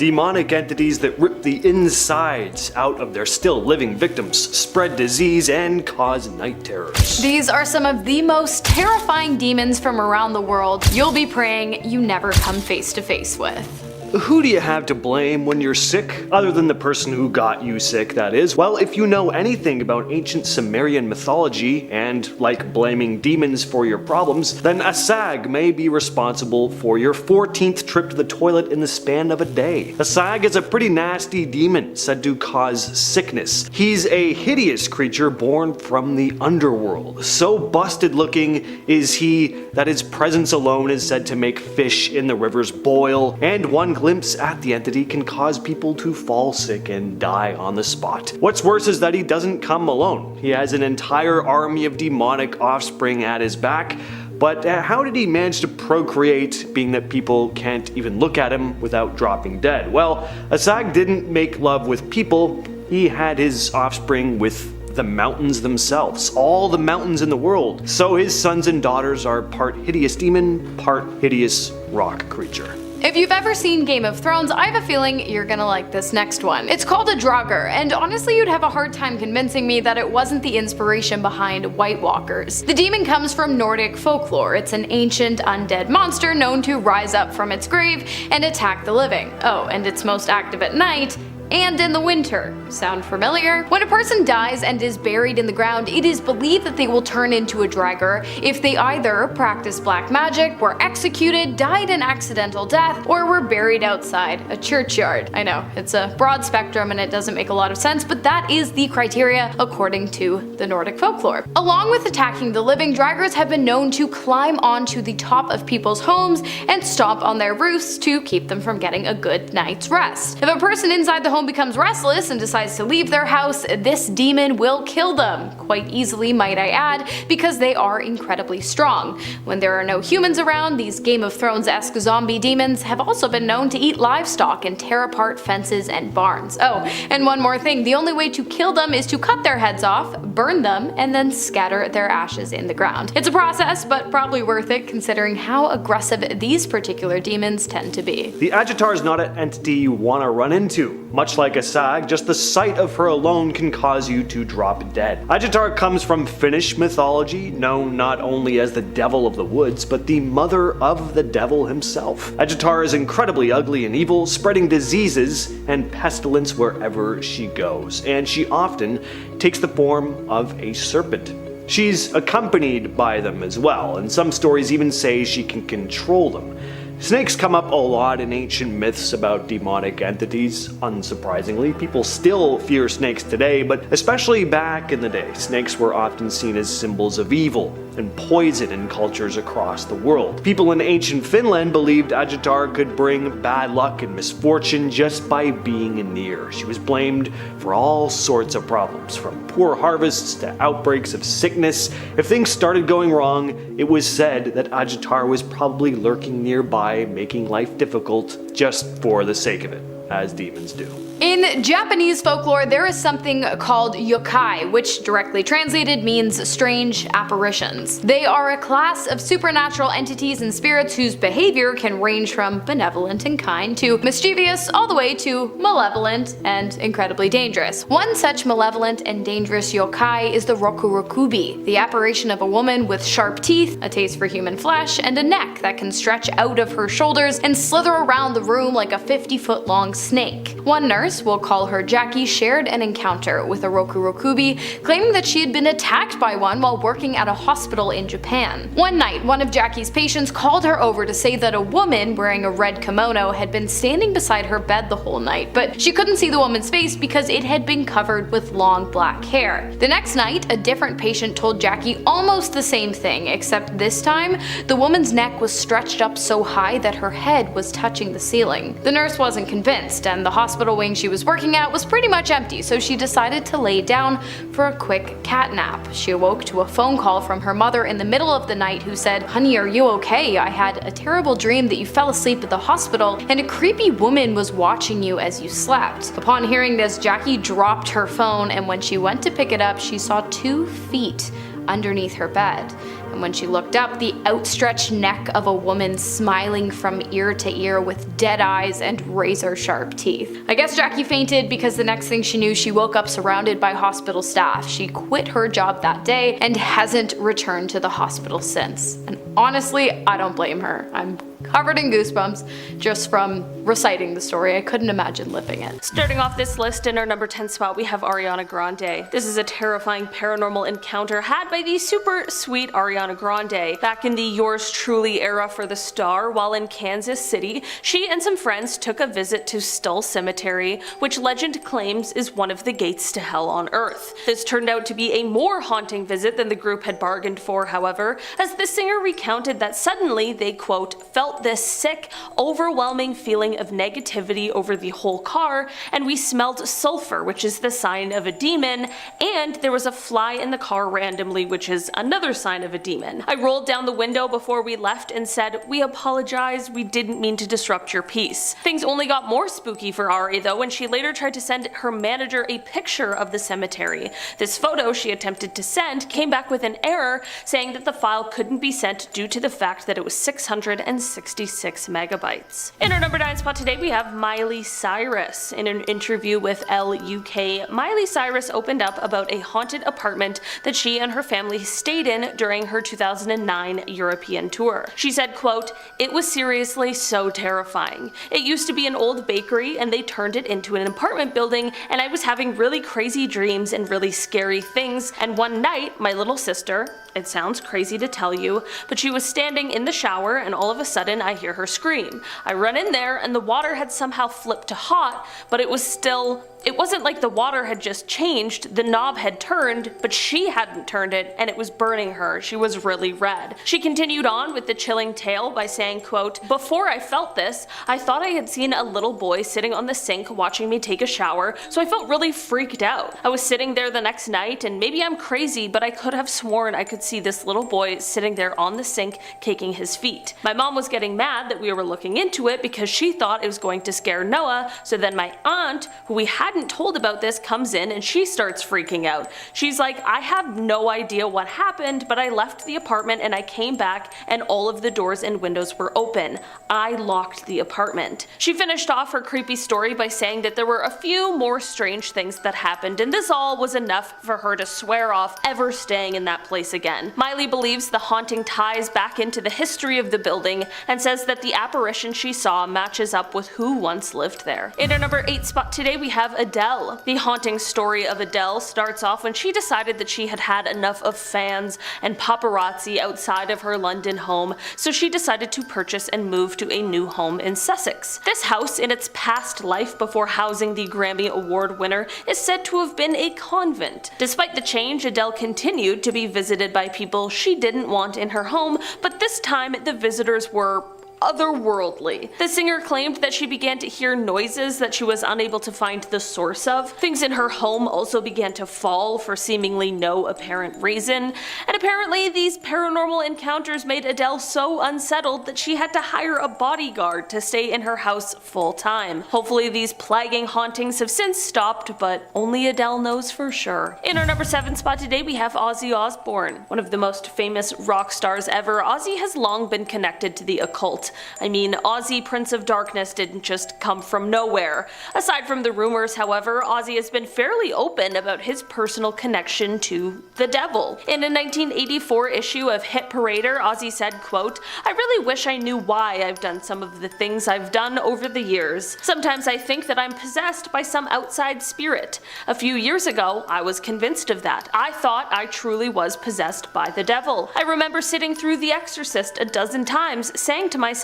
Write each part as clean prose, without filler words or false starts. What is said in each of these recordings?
demonic entities that rip the insides out of their still living victims, spread disease, and cause night terrors. These are some of the most terrifying demons from around the world you'll be praying you never come face to face with. Who do you have to blame when you're sick? Other than the person who got you sick, that is. Well, if you know anything about ancient Sumerian mythology, and like blaming demons for your problems, then a sag may be responsible for your 14th trip to the toilet in the span of a day. A sag is a pretty nasty demon, said to cause sickness. He's a hideous creature born from the underworld. So busted looking is he that his presence alone is said to make fish in the rivers boil, and one glimpse at the entity can cause people to fall sick and die on the spot. What's worse is that he doesn't come alone. He has an entire army of demonic offspring at his back. But how did he manage to procreate, being that people can't even look at him without dropping dead? Well, a sag didn't make love with people. He had his offspring with the mountains themselves, all the mountains in the world. So his sons and daughters are part hideous demon, part hideous rock creature. If you've ever seen Game of Thrones, I have a feeling you're gonna like this next one. It's called a Draugr, and honestly you'd have a hard time convincing me that it wasn't the inspiration behind White Walkers. The demon comes from Nordic folklore. It's an ancient undead monster known to rise up from its grave and attack the living. Oh, and it's most active at night and in the winter. Sound familiar? When a person dies and is buried in the ground, it is believed that they will turn into a Draugr if they either practiced black magic, were executed, died an accidental death, or were buried outside a churchyard. I know, it's a broad spectrum and it doesn't make a lot of sense, but that is the criteria according to the Nordic folklore. Along with attacking the living, Draugrs have been known to climb onto the top of people's homes and stomp on their roofs to keep them from getting a good night's rest. If a person inside the home becomes restless and decides to leave their house, this demon will kill them. Quite easily, might I add, because they are incredibly strong. When there are no humans around, these Game of Thrones-esque zombie demons have also been known to eat livestock and tear apart fences and barns. Oh, and one more thing, the only way to kill them is to cut their heads off, burn them, and then scatter their ashes in the ground. It's a process, but probably worth it considering how aggressive these particular demons tend to be. The Agitar is not an entity you want to run into. Much like a sag, just the sight of her alone can cause you to drop dead. Agitar comes from Finnish mythology, known not only as the devil of the woods, but the mother of the devil himself. Agitar is incredibly ugly and evil, spreading diseases and pestilence wherever she goes, and she often takes the form of a serpent. She's accompanied by them as well, and some stories even say she can control them. Snakes come up a lot in ancient myths about demonic entities. Unsurprisingly, people still fear snakes today, but especially back in the day, snakes were often seen as symbols of evil and poison in cultures across the world. People in ancient Finland believed Agitar could bring bad luck and misfortune just by being near. She was blamed for all sorts of problems, from poor harvests to outbreaks of sickness. If things started going wrong, it was said that Agitar was probably lurking nearby, making life difficult just for the sake of it, as demons do. In Japanese folklore, there is something called yokai, which directly translated means strange apparitions. They are a class of supernatural entities and spirits whose behavior can range from benevolent and kind to mischievous, all the way to malevolent and incredibly dangerous. One such malevolent and dangerous yokai is the rokurokubi, the apparition of a woman with sharp teeth, a taste for human flesh, and a neck that can stretch out of her shoulders and slither around the room like a 50-foot long snake. One nurse, we'll call her Jackie, shared an encounter with a rokurokubi, claiming that she had been attacked by one while working at a hospital in Japan. One night, one of Jackie's patients called her over to say that a woman wearing a red kimono had been standing beside her bed the whole night, but she couldn't see the woman's face because it had been covered with long black hair. The next night, a different patient told Jackie almost the same thing, except this time, the woman's neck was stretched up so high that her head was touching the ceiling. The nurse wasn't convinced, and the hospital wing she was working at was pretty much empty, so she decided to lay down for a quick cat nap. She awoke to a phone call from her mother in the middle of the night who said, "Honey, are you okay? I had a terrible dream that you fell asleep at the hospital and a creepy woman was watching you as you slept." Upon hearing this, Jackie dropped her phone, and when she went to pick it up, she saw 2 feet underneath her bed. And when she looked up, the outstretched neck of a woman smiling from ear to ear with dead eyes and razor-sharp teeth. I guess Jackie fainted because the next thing she knew, she woke up surrounded by hospital staff. She quit her job that day and hasn't returned to the hospital since. And honestly, I don't blame her. I'm covered in goosebumps just from reciting the story. I couldn't imagine living it. Starting off this list, in our number 10 spot, we have Ariana Grande. This is a terrifying paranormal encounter had by the super sweet Ariana Grande. Back in the Yours Truly era for the star, while in Kansas City, she and some friends took a visit to Stull Cemetery, which legend claims is one of the gates to hell on Earth. This turned out to be a more haunting visit than the group had bargained for, however, as the singer recounted that suddenly they, quote, felt this sick, overwhelming feeling of negativity over the whole car, and we smelled sulfur, which is the sign of a demon, and there was a fly in the car randomly, which is another sign of a demon. I rolled down the window before we left and said, "We apologize, we didn't mean to disrupt your peace." Things only got more spooky for Ari though when she later tried to send her manager a picture of the cemetery. This photo she attempted to send came back with an error saying that the file couldn't be sent due to the fact that it was 666 megabytes. In our number 9 spot today we have Miley Cyrus. In an interview with Elle UK, Miley Cyrus opened up about a haunted apartment that she and her family stayed in during her 2009 European tour. She said, quote, "It was seriously so terrifying. It used to be an old bakery and they turned it into an apartment building, and I was having really crazy dreams and really scary things, and one night my little sister, it sounds crazy to tell you, but she was standing in the shower and all of a sudden I hear her scream. I run in there and the water had somehow flipped to hot, but it wasn't like the water had just changed, the knob had turned, but she hadn't turned it and it was burning her. She was really red." She continued on with the chilling tale by saying, quote, "Before I felt this, I thought I had seen a little boy sitting on the sink watching me take a shower, so I felt really freaked out. I was sitting there the next night, and maybe I'm crazy, but I could have sworn I could see this little boy sitting there on the sink caking his feet. My mom was getting mad that we were looking into it because she thought it was going to scare Noah, so then my aunt, who we hadn't told about this, comes in and she starts freaking out. She's like, I have no idea what happened, but I left the apartment and I came back and all of the doors and windows were open. I locked the apartment." She finished off her creepy story by saying that there were a few more strange things that happened, and this all was enough for her to swear off ever staying in that place again. Miley believes the haunting ties back into the history of the building and says that the apparition she saw matches up with who once lived there. In our number 8 spot today we have Adele. The haunting story of Adele starts off when she decided that she had had enough of fans and paparazzi outside of her London home, so she decided to purchase and move to a new home in Sussex. This house, in its past life before housing the Grammy Award winner, is said to have been a convent. Despite the change, Adele continued to be visited by people she didn't want in her home, but this time the visitors were otherworldly. The singer claimed that she began to hear noises that she was unable to find the source of. Things in her home also began to fall for seemingly no apparent reason, and apparently these paranormal encounters made Adele so unsettled that she had to hire a bodyguard to stay in her house full time. Hopefully these plaguing hauntings have since stopped, but only Adele knows for sure. In our number 7 spot today we have Ozzy Osbourne. One of the most famous rock stars ever, Ozzy has long been connected to the occult. I mean, Ozzy, Prince of Darkness, didn't just come from nowhere. Aside from the rumors, however, Ozzy has been fairly open about his personal connection to the devil. In a 1984 issue of Hit Parader, Ozzy said, quote, "I really wish I knew why I've done some of the things I've done over the years. Sometimes I think that I'm possessed by some outside spirit. A few years ago, I was convinced of that. I thought I truly was possessed by the devil. I remember sitting through The Exorcist a dozen times, saying to myself,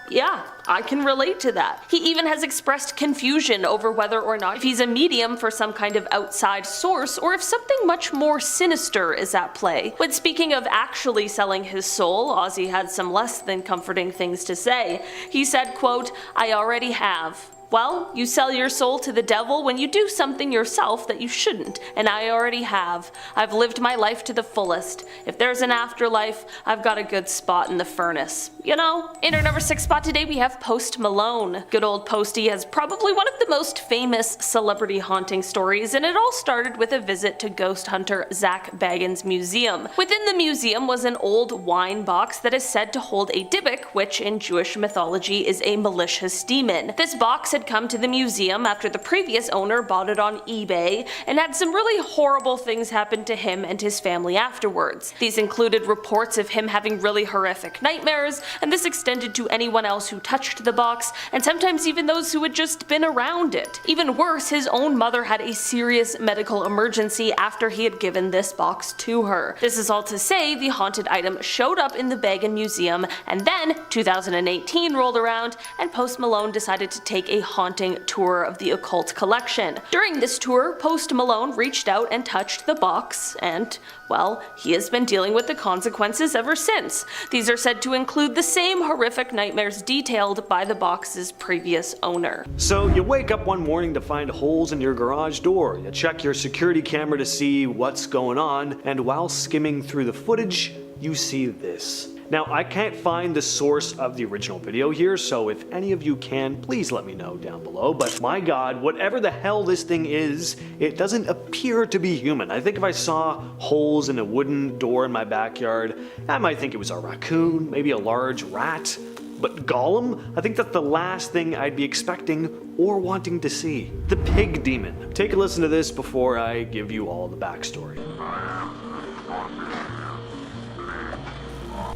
yeah, I can relate to that." He even has expressed confusion over whether or not if he's a medium for some kind of outside source or if something much more sinister is at play. When speaking of actually selling his soul, Ozzy had some less than comforting things to say. He said, quote, "I already have. Well, you sell your soul to the devil when you do something yourself that you shouldn't, and I already have. I've lived my life to the fullest. If there's an afterlife, I've got a good spot in the furnace. You know? In our number 6 spot today we have Post Malone. Good old Posty has probably one of the most famous celebrity haunting stories, and it all started with a visit to ghost hunter Zach Bagans' museum. Within the museum was an old wine box that is said to hold a Dybbuk, which in Jewish mythology is a malicious demon. This box had come to the museum after the previous owner bought it on eBay and had some really horrible things happen to him and his family afterwards. These included reports of him having really horrific nightmares, and this extended to anyone else who touched the box, and sometimes even those who had just been around it. Even worse, his own mother had a serious medical emergency after he had given this box to her. This is all to say the haunted item showed up in the Bagan Museum, and then 2018 rolled around and Post Malone decided to take a haunting tour of the occult collection. During this tour, Post Malone reached out and touched the box, and, well, he has been dealing with the consequences ever since. These are said to include the same horrific nightmares detailed by the box's previous owner. So you wake up one morning to find holes in your garage door. You check your security camera to see what's going on, and while skimming through the footage, you see this. Now, I can't find the source of the original video here, so if any of you can, please let me know down below. But my god, whatever the hell this thing is, it doesn't appear to be human. I think if I saw holes in a wooden door in my backyard, I might think it was a raccoon, maybe a large rat. But Gollum? I think that's the last thing I'd be expecting or wanting to see. The pig demon. Take a listen to this before I give you all the backstory.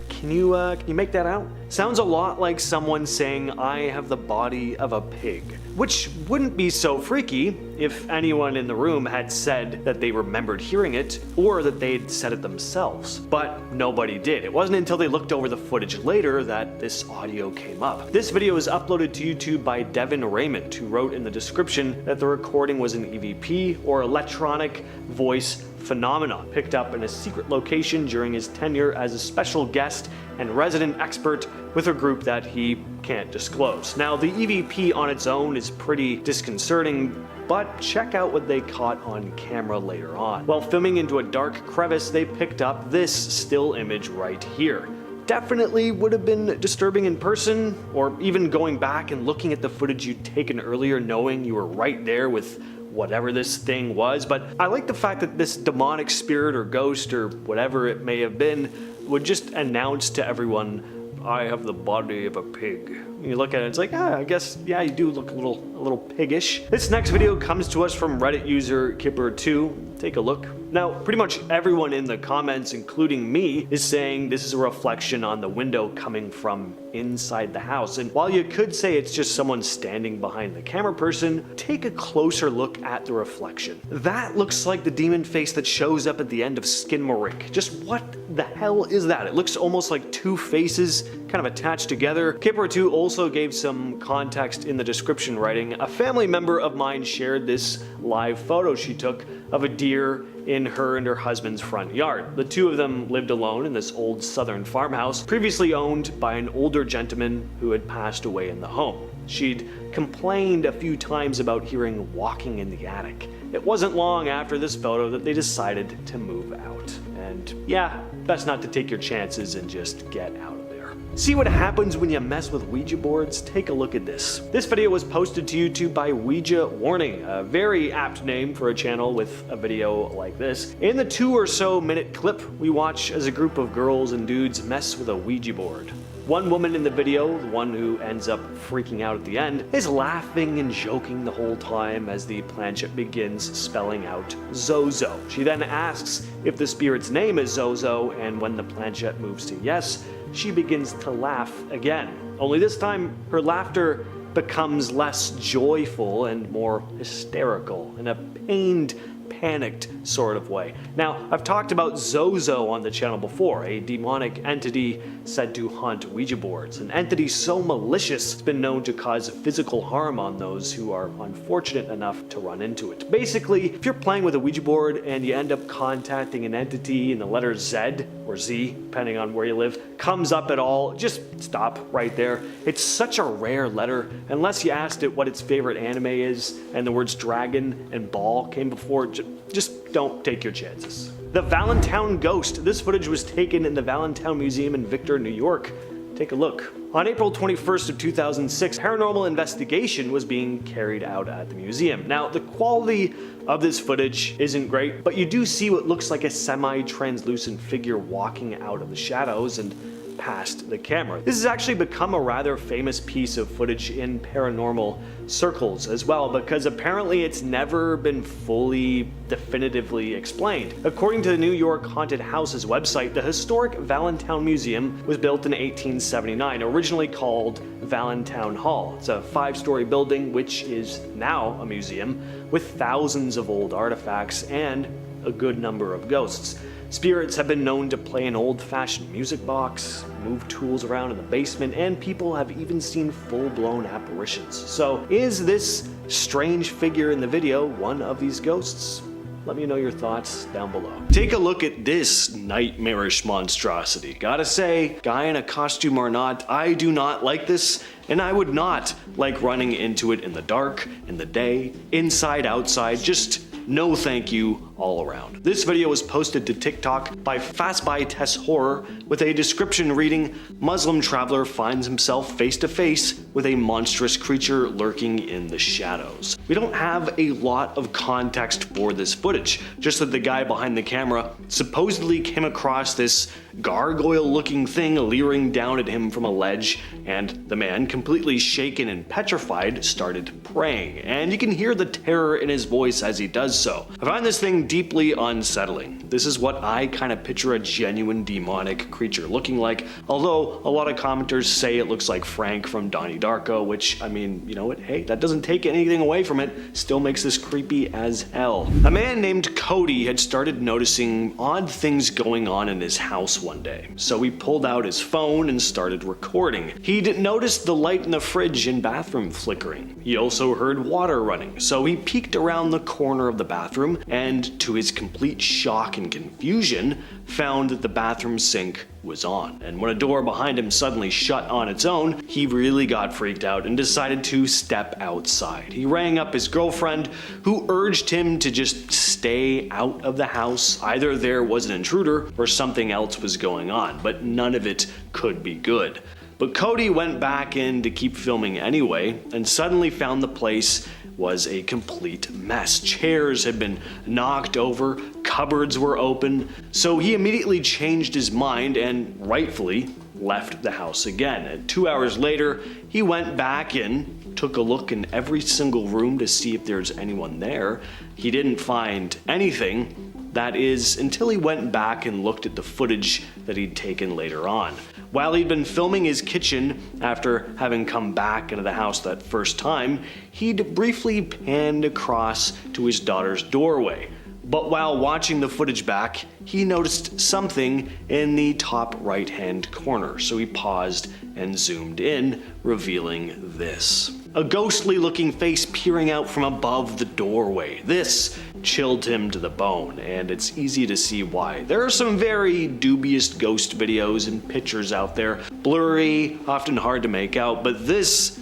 Can you make that out? Sounds a lot like someone saying, "I have the body of a pig." Which wouldn't be so freaky if anyone in the room had said that they remembered hearing it, or that they'd said it themselves. But nobody did. It wasn't until they looked over the footage later that this audio came up. This video was uploaded to YouTube by Devin Raymond, who wrote in the description that the recording was an EVP, or electronic voice phenomenon, picked up in a secret location during his tenure as a special guest and resident expert with a group that he can't disclose. Now, the EVP on its own is pretty disconcerting, but check out what they caught on camera later on. While filming into a dark crevice, they picked up this still image right here. Definitely would have been disturbing in person, or even going back and looking at the footage you'd taken earlier, knowing you were right there with whatever this thing was. But I like the fact that this demonic spirit or ghost or whatever it may have been would just announce to everyone, "I have the body of a pig." You look at it, it's like, I guess, yeah, you do look a little piggish. This next video comes to us from Reddit user Kipper2. Take a look. Now, pretty much everyone in the comments, including me, is saying this is a reflection on the window coming from inside the house. And while you could say it's just someone standing behind the camera person, take a closer look at the reflection. That looks like the demon face that shows up at the end of Skinamarink. Just what the hell is that? It looks almost like two faces kind of attached together. Kipper2 also gave some context in the description, writing, "A family member of mine shared this live photo she took of a deer in her and her husband's front yard. The two of them lived alone in this old southern farmhouse, previously owned by an older gentleman who had passed away in the home. She'd complained a few times about hearing walking in the attic. It wasn't long after this photo that they decided to move out. And yeah, best not to take your chances and just get out of there." See what happens when you mess with Ouija boards? Take a look at this. This video was posted to YouTube by Ouija Warning, a very apt name for a channel with a video like this. In the 2 or so minute clip, we watch as a group of girls and dudes mess with a Ouija board. One woman in the video, the one who ends up freaking out at the end, is laughing and joking the whole time as the planchette begins spelling out Zozo. She then asks if the spirit's name is Zozo, and when the planchette moves to yes, she begins to laugh again. Only this time, her laughter becomes less joyful and more hysterical, in a pained, panicked sort of way. Now, I've talked about Zozo on the channel before, a demonic entity said to haunt Ouija boards. An entity so malicious it's been known to cause physical harm on those who are unfortunate enough to run into it. Basically, if you're playing with a Ouija board and you end up contacting an entity in the letter Z, or Z, depending on where you live, comes up at all, just stop right there. It's such a rare letter, unless you asked it what its favorite anime is and the words dragon and ball came before, just don't take your chances. The Valentine Ghost. This footage was taken in the Valentine Museum in Victor, New York. Take a look. On April 21st of 2006, paranormal investigation was being carried out at the museum. Now, the quality of this footage isn't great, but you do see what looks like a semi-translucent figure walking out of the shadows and past the camera. This has actually become a rather famous piece of footage in paranormal circles as well, because apparently it's never been fully definitively explained. According to the New York Haunted Houses website, the historic Valentine Museum was built in 1879, originally called Valentine Hall. It's a 5-story building which is now a museum with thousands of old artifacts and a good number of ghosts. Spirits have been known to play an old-fashioned music box, move tools around in the basement, and people have even seen full-blown apparitions. So, is this strange figure in the video one of these ghosts? Let me know your thoughts down below. Take a look at this nightmarish monstrosity. Gotta say, guy in a costume or not, I do not like this, and I would not like running into it in the dark, in the day, inside, outside, just no thank you all around. This video was posted to TikTok by Fastby Tess Horror with a description reading, Muslim traveler finds himself face to face with a monstrous creature lurking in the shadows. We don't have a lot of context for this footage, just that the guy behind the camera supposedly came across this gargoyle looking thing leering down at him from a ledge, and the man, completely shaken and petrified, started praying, and you can hear the terror in his voice as he does so. I find this thing deeply unsettling. This is what I kind of picture a genuine demonic creature looking like, although a lot of commenters say it looks like Frank from Donnie Darko, which, I mean, you know what, hey, that doesn't take anything away from it, still makes this creepy as hell. A man named Cody had started noticing odd things going on in his house one day, so he pulled out his phone and started recording. He'd noticed the light in the fridge and bathroom flickering. He also heard water running, so he peeked around the corner of the bathroom and, to his complete shock and confusion, found that the bathroom sink was on. And when a door behind him suddenly shut on its own, he really got freaked out and decided to step outside. He rang up his girlfriend, who urged him to just stay out of the house. Either there was an intruder or something else was going on, but none of it could be good. But Cody went back in to keep filming anyway, and suddenly found the place was a complete mess. Chairs had been knocked over, cupboards were open, so he immediately changed his mind and rightfully left the house again. And 2 hours later, he went back in, took a look in every single room to see if there's anyone there. He didn't find anything. That is, until he went back and looked at the footage that he'd taken later on. While he'd been filming his kitchen after having come back into the house that first time, he'd briefly panned across to his daughter's doorway. But while watching the footage back, he noticed something in the top right-hand corner, so he paused and zoomed in, revealing this. A ghostly-looking face peering out from above the doorway. This chilled him to the bone, and it's easy to see why. There are some very dubious ghost videos and pictures out there, blurry, often hard to make out, but this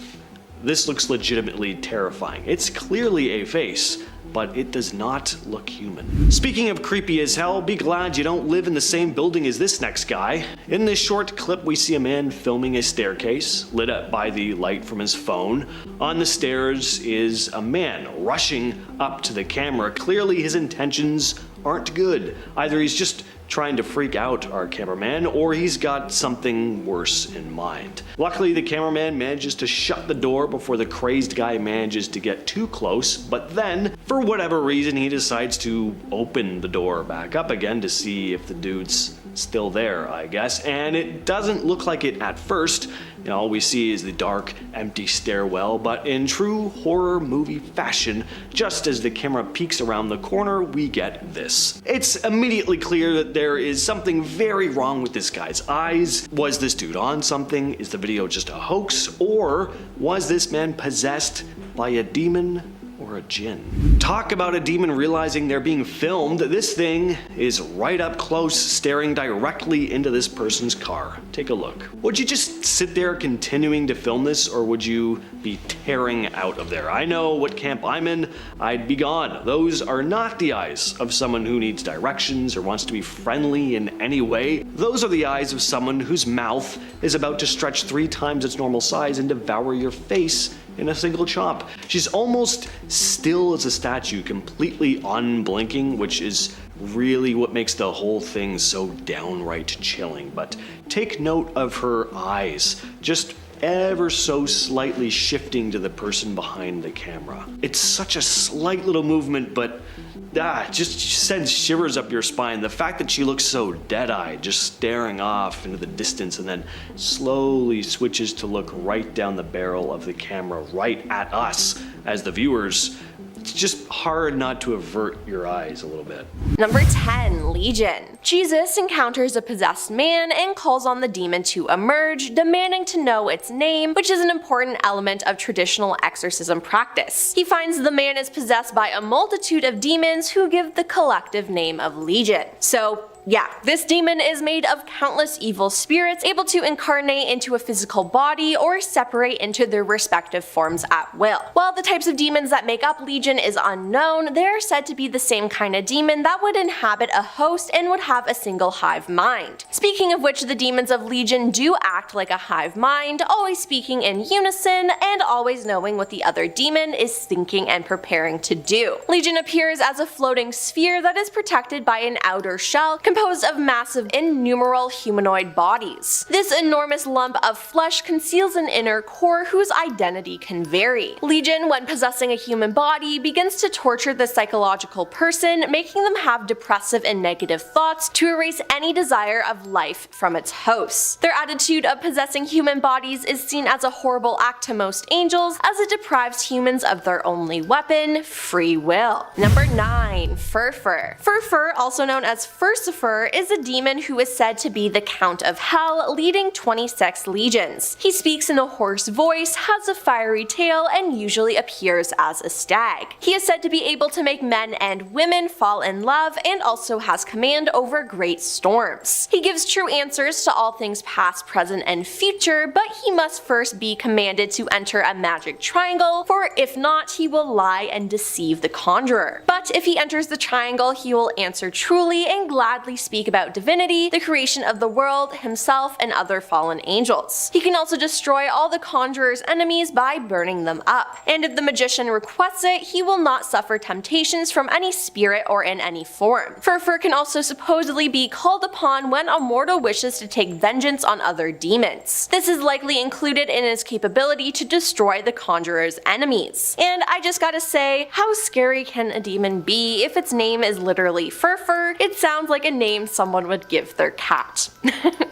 looks legitimately terrifying. It's clearly a face, but it does not look human. Speaking of creepy as hell, be glad you don't live in the same building as this next guy. In this short clip, we see a man filming a staircase, lit up by the light from his phone. On the stairs is a man rushing up to the camera. Clearly his intentions aren't good. Either he's just trying to freak out our cameraman, or he's got something worse in mind. Luckily, the cameraman manages to shut the door before the crazed guy manages to get too close, but then, for whatever reason, he decides to open the door back up again to see if the dude's still there, I guess, and it doesn't look like it at first. All we see is the dark, empty stairwell, but in true horror movie fashion, just as the camera peeks around the corner, we get this. It's immediately clear that there is something very wrong with this guy's eyes. Was this dude on something? Is the video just a hoax? Or was this man possessed by a demon or a jinn. Talk about a demon realizing they're being filmed. This thing is right up close, staring directly into this person's car. Take a look. Would you just sit there continuing to film this, or would you be tearing out of there? I know what camp I'm in. I'd be gone. Those are not the eyes of someone who needs directions or wants to be friendly in any way. Those are the eyes of someone whose mouth is about to stretch 3 times its normal size and devour your face in a single chomp. She's almost still as a statue, completely unblinking, which is really what makes the whole thing so downright chilling. But take note of her eyes, just ever so slightly shifting to the person behind the camera. It's such a slight little movement, but just sends shivers up your spine. The fact that she looks so dead-eyed, just staring off into the distance, and then slowly switches to look right down the barrel of the camera, right at us as the viewers. It's just hard not to avert your eyes a little bit. Number 10. Legion. Jesus encounters a possessed man and calls on the demon to emerge, demanding to know its name, which is an important element of traditional exorcism practice. He finds the man is possessed by a multitude of demons who give the collective name of Legion. So, yeah, this demon is made of countless evil spirits able to incarnate into a physical body or separate into their respective forms at will. While the types of demons that make up Legion is unknown, they are said to be the same kind of demon that would inhabit a host and would have a single hive mind. Speaking of which, the demons of Legion do act like a hive mind, always speaking in unison and always knowing what the other demon is thinking and preparing to do. Legion appears as a floating sphere that is protected by an outer shell composed of massive innumerable humanoid bodies. This enormous lump of flesh conceals an inner core whose identity can vary. Legion, when possessing a human body, begins to torture the psychological person, making them have depressive and negative thoughts to erase any desire of life from its hosts. Their attitude of possessing human bodies is seen as a horrible act to most angels, as it deprives humans of their only weapon, free will. Number 9. Furfur. Furfur, also known as Furcifer, is a demon who is said to be the Count of Hell, leading 26 legions. He speaks in a hoarse voice, has a fiery tail, and usually appears as a stag. He is said to be able to make men and women fall in love, and also has command over great storms. He gives true answers to all things past, present, and future, but he must first be commanded to enter a magic triangle, for if not, he will lie and deceive the conjurer. But if he enters the triangle, he will answer truly and gladly speak about divinity, the creation of the world, himself, and other fallen angels. He can also destroy all the conjurer's enemies by burning them up. And if the magician requests it, he will not suffer temptations from any spirit or in any form. Furfur can also supposedly be called upon when a mortal wishes to take vengeance on other demons. This is likely included in his capability to destroy the conjurer's enemies. And I just gotta say, how scary can a demon be if its name is literally Furfur? It sounds like a name someone would give their cat.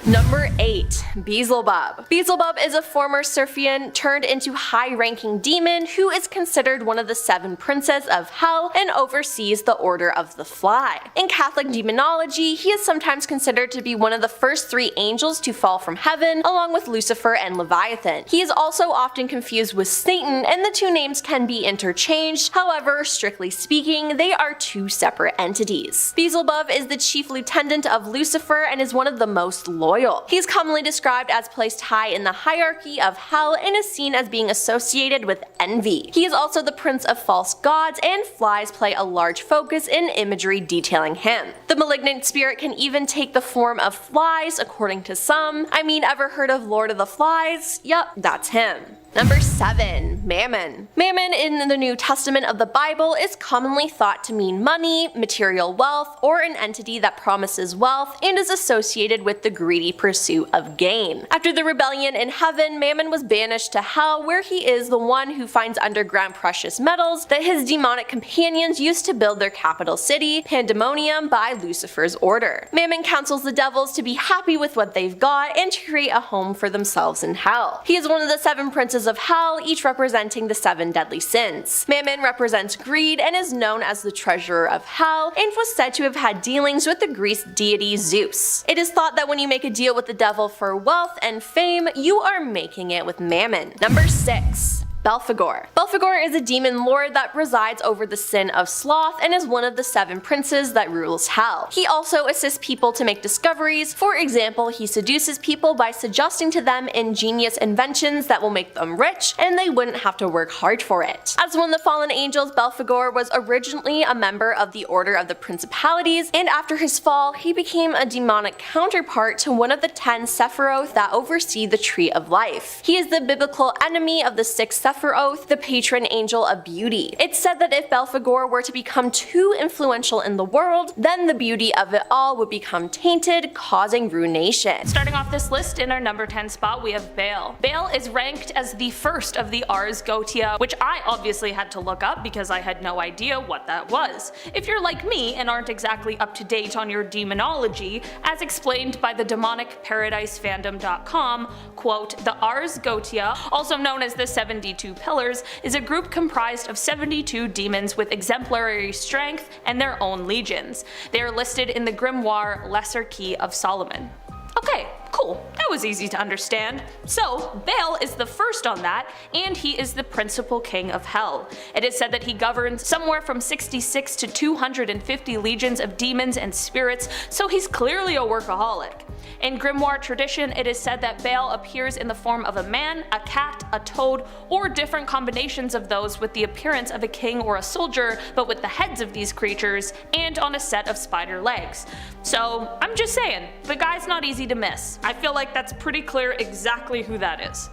Number 8. Beelzebub. Beelzebub is a former Seraphian turned into high-ranking demon who is considered one of the 7 princes of hell and oversees the Order of the Fly. In Catholic demonology, he is sometimes considered to be one of the first 3 angels to fall from heaven, along with Lucifer and Leviathan. He is also often confused with Satan, and the 2 names can be interchanged. However, strictly speaking, they are 2 separate entities. Beelzebub is the chief lieutenant of Lucifer and is one of the most loyal. He is commonly described as placed high in the hierarchy of hell and is seen as being associated with envy. He is also the prince of false gods, and flies play a large focus in imagery detailing him. The malignant spirit can even take the form of flies, according to some. I mean, ever heard of Lord of the Flies? Yup, that's him. Number 7. Mammon. Mammon in the New Testament of the Bible is commonly thought to mean money, material wealth, or an entity that promises wealth and is associated with the greedy pursuit of gain. After the rebellion in heaven, Mammon was banished to hell, where he is the one who finds underground precious metals that his demonic companions used to build their capital city, Pandemonium, by Lucifer's order. Mammon counsels the devils to be happy with what they've got and to create a home for themselves in hell. He is one of the 7 princes of hell, each representing the 7 deadly sins. Mammon represents greed and is known as the treasurer of hell, and was said to have had dealings with the Greek deity Zeus. It is thought that when you make a deal with the devil for wealth and fame, you are making it with Mammon. Number 6. Belphegor. Belphegor is a demon lord that resides over the sin of sloth and is one of the 7 princes that rules hell. He also assists people to make discoveries. For example, he seduces people by suggesting to them ingenious inventions that will make them rich and they wouldn't have to work hard for it. As one of the fallen angels, Belphegor was originally a member of the Order of the Principalities, and after his fall, he became a demonic counterpart to one of the 10 Sephiroth that oversee the Tree of Life. He is the biblical enemy of the 6th Sephiroth, the patron angel of beauty. It's said that if Belphegor were to become too influential in the world, then the beauty of it all would become tainted, causing ruination. Starting off this list, in our number 10 spot we have Baal. Baal is ranked as the first of the Ars Goetia, which I obviously had to look up because I had no idea what that was. If you're like me and aren't exactly up to date on your demonology, as explained by the demonicparadisefandom.com, quote, the Ars Goetia, also known as the 72 Pillars, is a group comprised of 72 demons with exemplary strength and their own legions. They are listed in the grimoire Lesser Key of Solomon. Okay, cool, that was easy to understand. So, Baal is the first on that, and he is the principal king of hell. It is said that he governs somewhere from 66 to 250 legions of demons and spirits, so he's clearly a workaholic. In grimoire tradition, it is said that Baal appears in the form of a man, a cat, a toad, or different combinations of those with the appearance of a king or a soldier, but with the heads of these creatures, and on a set of spider legs. So, I'm just saying, the guy's not easy to miss. I feel like that's pretty clear exactly who that is.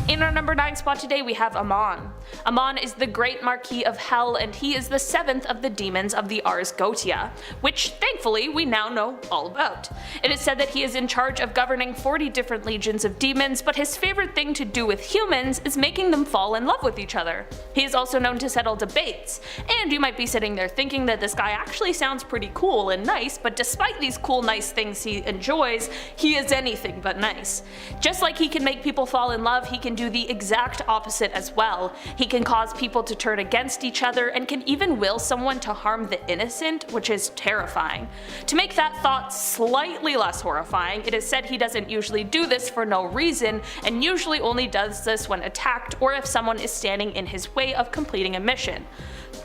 In our number 9 spot today we have Amon. Amon is the Great Marquis of Hell, and he is the 7th of the demons of the Ars Goetia, which thankfully we now know all about. It is said that he is in charge of governing 40 different legions of demons, but his favorite thing to do with humans is making them fall in love with each other. He is also known to settle debates, and you might be sitting there thinking that this guy actually sounds pretty cool and nice, but despite these cool nice things he enjoys, he is anything but nice. Just like he can make people fall in love, he can do the exact opposite as well. He can cause people to turn against each other and can even will someone to harm the innocent, which is terrifying. To make that thought slightly less horrifying, it is said he doesn't usually do this for no reason, and usually only does this when attacked or if someone is standing in his way of completing a mission.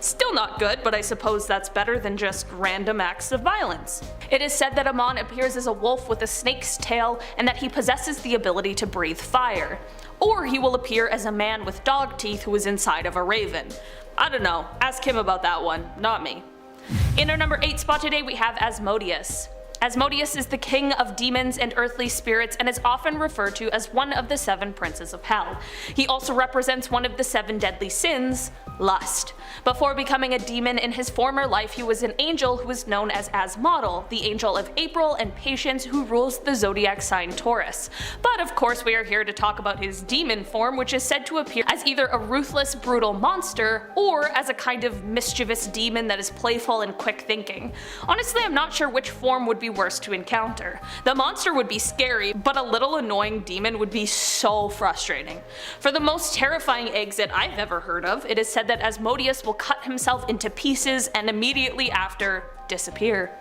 Still not good, but I suppose that's better than just random acts of violence. It is said that Amon appears as a wolf with a snake's tail and that he possesses the ability to breathe fire. Or he will appear as a man with dog teeth who is inside of a raven. I don't know, ask him about that one, not me. In our number 8 spot today we have Asmodeus. Asmodeus is the king of demons and earthly spirits and is often referred to as one of the 7 princes of hell. He also represents one of the 7 deadly sins, lust. Before becoming a demon in his former life, he was an angel who was known as Asmodel, the angel of April and patience who rules the zodiac sign Taurus. But of course we are here to talk about his demon form, which is said to appear as either a ruthless, brutal monster or as a kind of mischievous demon that is playful and quick thinking. Honestly, I'm not sure which form would be worse to encounter. The monster would be scary, but a little annoying demon would be so frustrating. For the most terrifying exit I've ever heard of, it is said that Asmodeus will cut himself into pieces and immediately after disappear.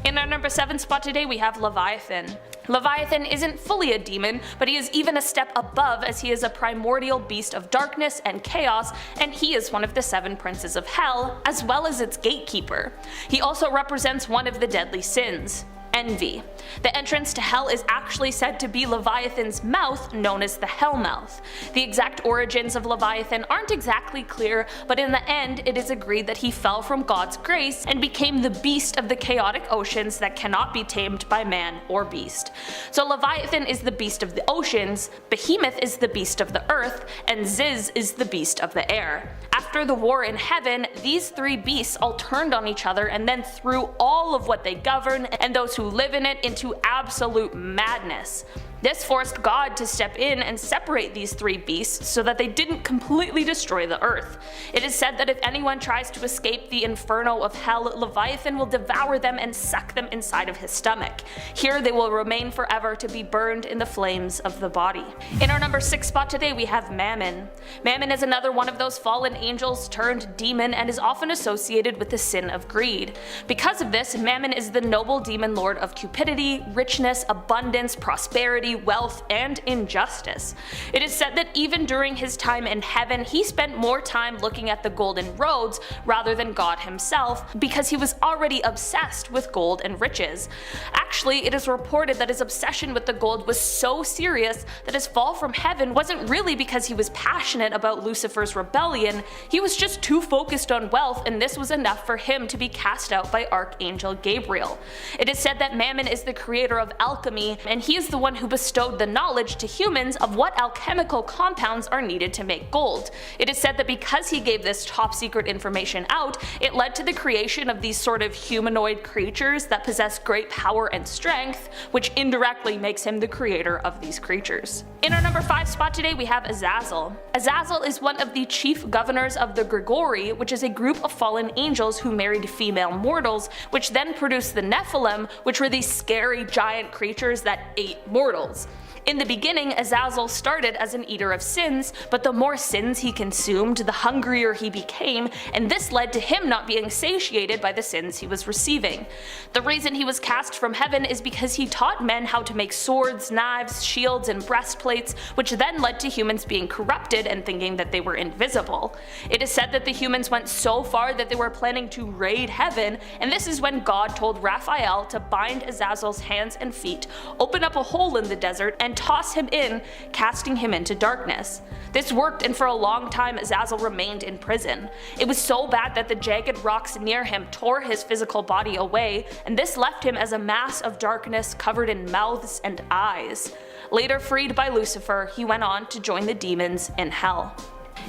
In our number 7 spot today we have Leviathan. Leviathan isn't fully a demon, but he is even a step above as he is a primordial beast of darkness and chaos, and he is one of the 7 princes of hell, as well as its gatekeeper. He also represents one of the deadly sins, envy. The entrance to hell is actually said to be Leviathan's mouth, known as the Hellmouth. The exact origins of Leviathan aren't exactly clear, but in the end it is agreed that he fell from God's grace and became the beast of the chaotic oceans that cannot be tamed by man or beast. So Leviathan is the beast of the oceans, Behemoth is the beast of the earth, and Ziz is the beast of the air. After the war in heaven, these 3 beasts all turned on each other and then threw all of what they govern and those who live in it into absolute madness. This forced God to step in and separate these 3 beasts so that they didn't completely destroy the earth. It is said that if anyone tries to escape the inferno of hell, Leviathan will devour them and suck them inside of his stomach. Here they will remain forever to be burned in the flames of the body. In our number 6 spot today we have Mammon. Mammon is another one of those fallen angels turned demon and is often associated with the sin of greed. Because of this, Mammon is the noble demon lord of cupidity, richness, abundance, prosperity, prosperity, wealth, and injustice. It is said that even during his time in heaven, he spent more time looking at the golden roads rather than God himself, because he was already obsessed with gold and riches. Actually, it is reported that his obsession with the gold was so serious that his fall from heaven wasn't really because he was passionate about Lucifer's rebellion. He was just too focused on wealth, and this was enough for him to be cast out by Archangel Gabriel. It is said that Mammon is the creator of alchemy, and he is the one who bestowed the knowledge to humans of what alchemical compounds are needed to make gold. It is said that because he gave this top secret information out, it led to the creation of these sort of humanoid creatures that possess great power and strength, which indirectly makes him the creator of these creatures. In our number 5 spot today, we have Azazel. Azazel is one of the chief governors of the Grigori, which is a group of fallen angels who married female mortals, which then produced the Nephilim, which were these scary giant creatures that ate mortals. In the beginning, Azazel started as an eater of sins, but the more sins he consumed, the hungrier he became, and this led to him not being satiated by the sins he was receiving. The reason he was cast from heaven is because he taught men how to make swords, knives, shields, and breastplates, which then led to humans being corrupted and thinking that they were invisible. It is said that the humans went so far that they were planning to raid heaven, and this is when God told Raphael to bind Azazel's hands and feet, open up a hole in the desert, and toss him in, casting him into darkness. This worked, and for a long time Azazel remained in prison. It was so bad that the jagged rocks near him tore his physical body away, and this left him as a mass of darkness covered in mouths and eyes. Later freed by Lucifer, he went on to join the demons in hell.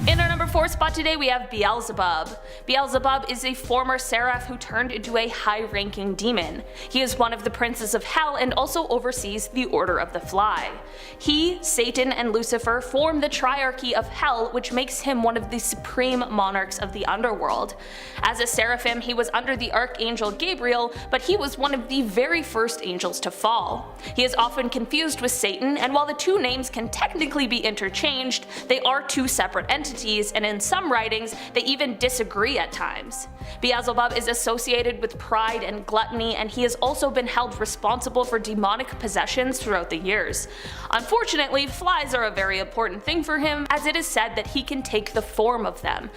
In our number 4 spot today, we have Beelzebub. Beelzebub is a former seraph who turned into a high-ranking demon. He is one of the princes of hell and also oversees the Order of the Fly. He, Satan, and Lucifer form the triarchy of hell, which makes him one of the supreme monarchs of the underworld. As a seraphim, he was under the Archangel Gabriel, but he was one of the very first angels to fall. He is often confused with Satan, and while the two names can technically be interchanged, they are two separate entities, and in some writings they even disagree at times. Beelzebub is associated with pride and gluttony, and he has also been held responsible for demonic possessions throughout the years. Unfortunately, flies are a very important thing for him, as it is said that he can take the form of them.